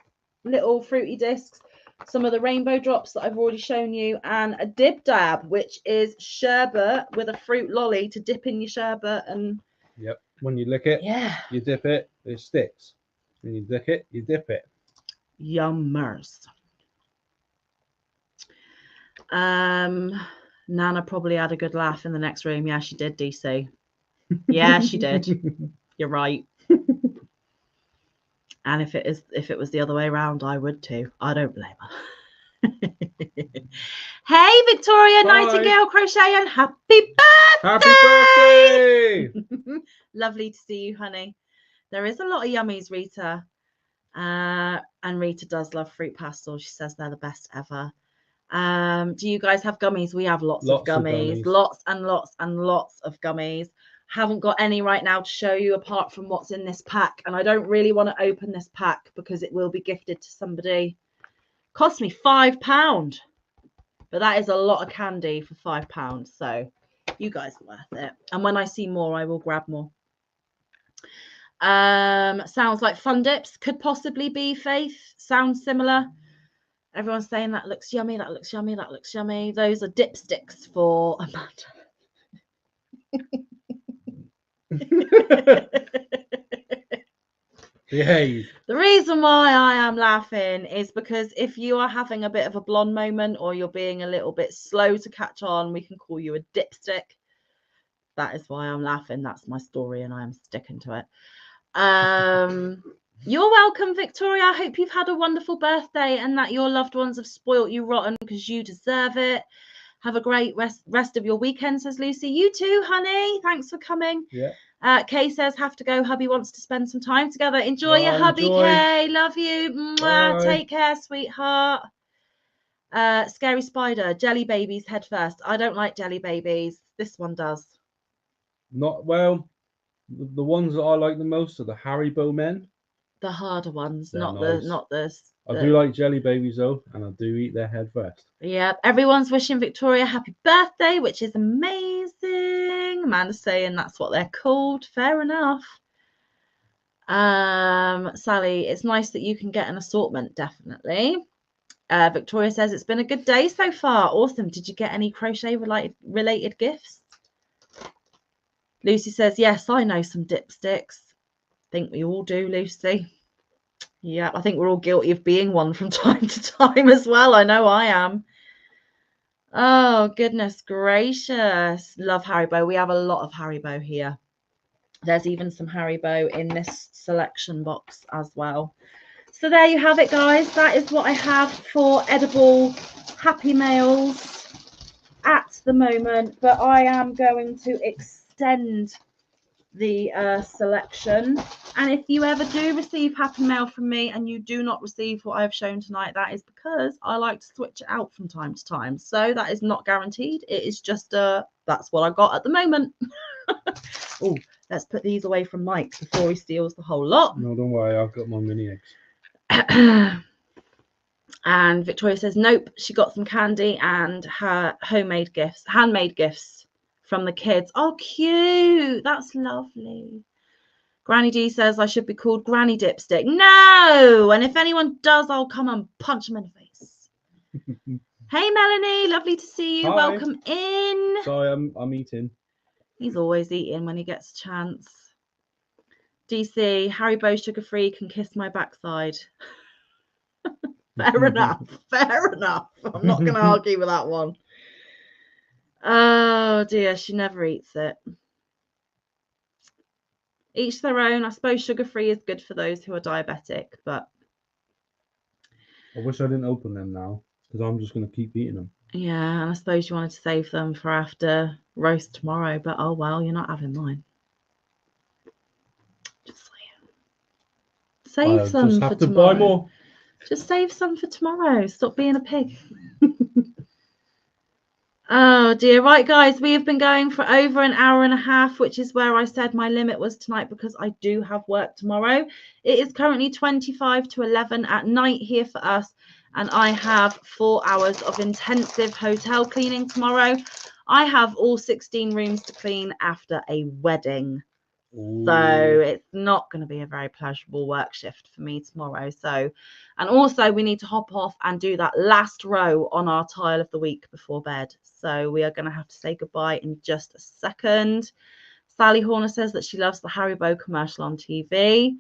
little fruity discs. Some of the rainbow drops that I've already shown you, and a Dib Dab, which is sherbet with a fruit lolly to dip in your sherbet. And yep, when you lick it, yeah, you dip it, it sticks. When you lick it, you dip it. yummers. Nana probably had a good laugh in the next room. Yeah, she did, DC. Yeah, she did. You're right. And if it was the other way around, I would too. I don't blame her. Hey, Victoria Bye. Nightingale Crochet, and happy birthday! Happy birthday! Lovely to see you, honey. There is a lot of yummies, Rita. And Rita does love fruit pastels. She says they're the best ever. Do you guys have gummies? We have lots of gummies. Lots and lots and lots of gummies. Haven't got any right now to show you apart from what's in this pack, and I don't really want to open this pack because it will be gifted to somebody. Cost me £5, but that is a lot of candy for £5, so you guys are worth it. And when I see more, I will grab more. Sounds like Fun Dips could possibly be, Faith. Sounds similar. Everyone's saying that looks yummy, that looks yummy, that looks yummy. Those are dipsticks for Amanda. Behave. The reason why I am laughing is because if you are having a bit of a blonde moment or you're being a little bit slow to catch on, we can call you a dipstick. That is why I'm laughing. That's my story and I am sticking to it. You're welcome, Victoria. I hope you've had a wonderful birthday and that your loved ones have spoilt you rotten because you deserve it. Have a great rest of your weekend, says Lucy. You too, honey. Thanks for coming. Yeah. Kay says, have to go. Hubby wants to spend some time together. Enjoy your hubby, enjoy. Kay. Love you. Mwah. Take care, sweetheart. Scary Spider. Jelly babies head first. I don't like jelly babies. This one does. Not well. The ones that I like the most are the Haribo men. The harder ones, They're not nice. the. I do like jelly babies though, and I do eat their head first. Yeah, everyone's wishing Victoria happy birthday, which is amazing. Amanda's saying that's what they're called. Fair enough. Sally, it's nice that you can get an assortment, definitely. Victoria says it's been a good day so far. Awesome. Did you get any crochet related gifts? Lucy says, yes, I know some dipsticks. Think we all do, Lucy. Yeah, I think we're all guilty of being one from time to time as well. I know I am. Oh, goodness gracious. Love Haribo. We have a lot of Haribo here. There's even some Haribo in this selection box as well. So there you have it, guys. That is what I have for edible Happy Mails at the moment. But I am going to extend the selection, and if you ever do receive Happy Mail from me and you do not receive what I've shown tonight, that is because I like to switch it out from time to time, so that is not guaranteed. It is just that's what I got at the moment. Oh, let's put these away from Mike before he steals the whole lot. No, don't worry, I've got my mini eggs. And Victoria says nope, she got some candy and her handmade gifts from the kids. Oh, cute. That's lovely. Granny D says I should be called Granny Dipstick. No! And if anyone does, I'll come and punch them in the face. Hey, Melanie. Lovely to see you. Hi. Welcome in. Sorry, I'm eating. He's always eating when he gets a chance. DC, Haribo sugar-free can kiss my backside. Fair enough. Fair enough. I'm not going to argue with that one. Oh dear, she never eats it. Each their own. I suppose sugar-free is good for those who are diabetic, but I wish I didn't open them now because I'm just going to keep eating them. yeah, and I suppose you wanted to save them for after roast tomorrow, but oh well, you're not having mine. Just saying. Save some just for have to tomorrow. buy more. Just save some for tomorrow. Stop being a pig. Oh dear. Right, guys, we have been going for over an hour and a half, which is where I said my limit was tonight because I do have work tomorrow. It is currently 25 to 11 at night here for us, and I have 4 hours of intensive hotel cleaning tomorrow. I have all 16 rooms to clean after a wedding. So it's not going to be a very pleasurable work shift for me tomorrow. So, and also we need to hop off and do that last row on our tile of the week before bed. So we are going to have to say goodbye in just a second. Sally Horner says that she loves the Haribo commercial on TV.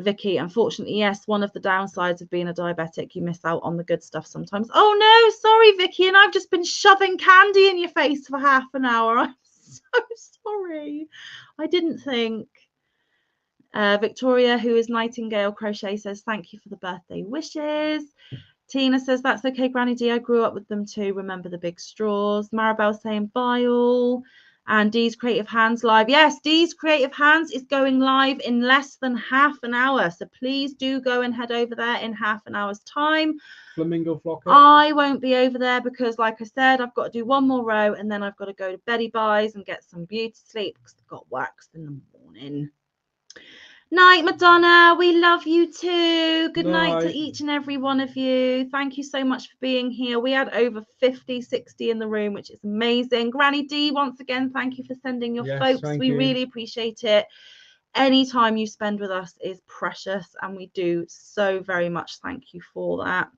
Vicky, unfortunately, yes, one of the downsides of being a diabetic, you miss out on the good stuff sometimes. Oh no, sorry, Vicky, and I've just been shoving candy in your face for half an hour. I'm so sorry. I didn't think. Victoria, who is Nightingale Crochet, says thank you for the birthday wishes. Tina says that's okay, Granny D. I grew up with them too. Remember the big straws. Maribel saying bye all. And Dee's Creative Hands live. Yes, Dee's Creative Hands is going live in less than half an hour. So please do go and head over there in half an hour's time. Flamingo Flocker. I won't be over there because, like I said, I've got to do one more row and then I've got to go to Betty Buys and get some beauty sleep because I've got works in the morning. Night, Madonna. We love you too. Good night to each and every one of you. Thank you so much for being here. We had over 50, 60 in the room, which is amazing. Granny D, once again, thank you for sending your folks. We really appreciate it. Any time you spend with us is precious, and we do so very much thank you for that.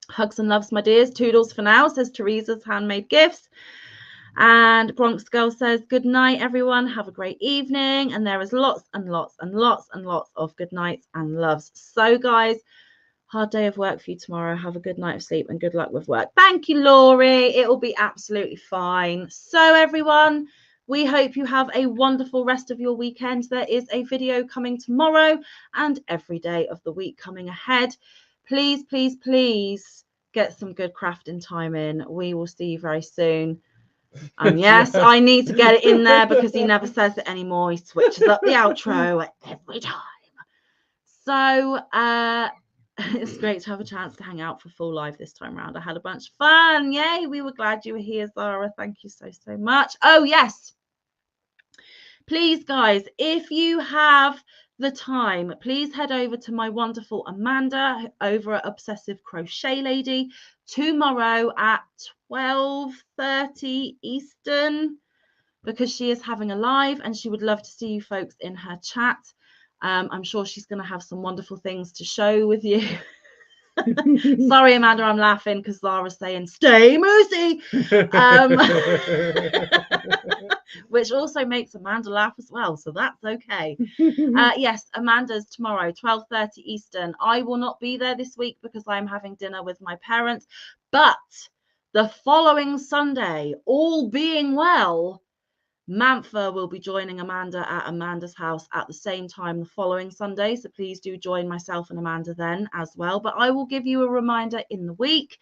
Hugs and loves, my dears. Toodles for now, says Teresa's Handmade Gifts. And Bronx Girl says, good night, everyone. Have a great evening. And there is lots and lots and lots and lots of good nights and loves. So, guys, hard day of work for you tomorrow. Have a good night of sleep and good luck with work. Thank you, Laurie. It will be absolutely fine. So, everyone, we hope you have a wonderful rest of your weekend. There is a video coming tomorrow and every day of the week coming ahead. Please, please, please get some good crafting time in. We will see you very soon. Yes, I need to get it in there because he never says it anymore. He switches up the outro every time. So it's great to have a chance to hang out for full live this time around. I had a bunch of fun. Yay, we were glad you were here, Zara. Thank you so, so much. Oh, yes. Please, guys, if you have the time, please head over to my wonderful Amanda over at Obsessive Crochet Lady tomorrow at 12:30 Eastern because she is having a live and she would love to see you folks in her chat. I'm sure she's going to have some wonderful things to show with you. Sorry, Amanda, I'm laughing because Zara's saying stay moosey, which also makes Amanda laugh as well, so that's okay. Yes, Amanda's tomorrow, 12:30 Eastern. I will not be there this week because I'm having dinner with my parents, but the following Sunday, all being well, Mantha will be joining Amanda at Amanda's house at the same time the following Sunday. So please do join myself and Amanda then as well. But I will give you a reminder in the week.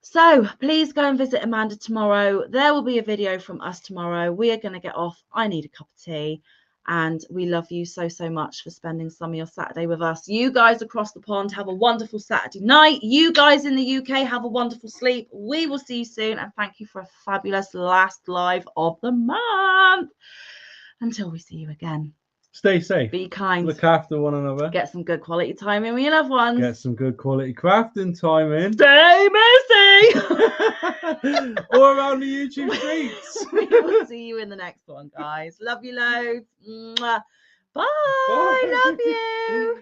So please go and visit Amanda tomorrow. There will be a video from us tomorrow. We are going to get off. I need a cup of tea. And we love you so, so much for spending some of your Saturday with us. You guys across the pond have a wonderful Saturday night. You guys in the UK have a wonderful sleep. We will see you soon. And thank you for a fabulous last live of the month. Until we see you again. Stay safe. Be kind. Look after one another. Get some good quality time in with your loved ones. Get some good quality crafting time in. Stay messy. All around the YouTube streets. We will see you in the next one, guys. Love you loads. Mwah. Bye. Bye. Love you.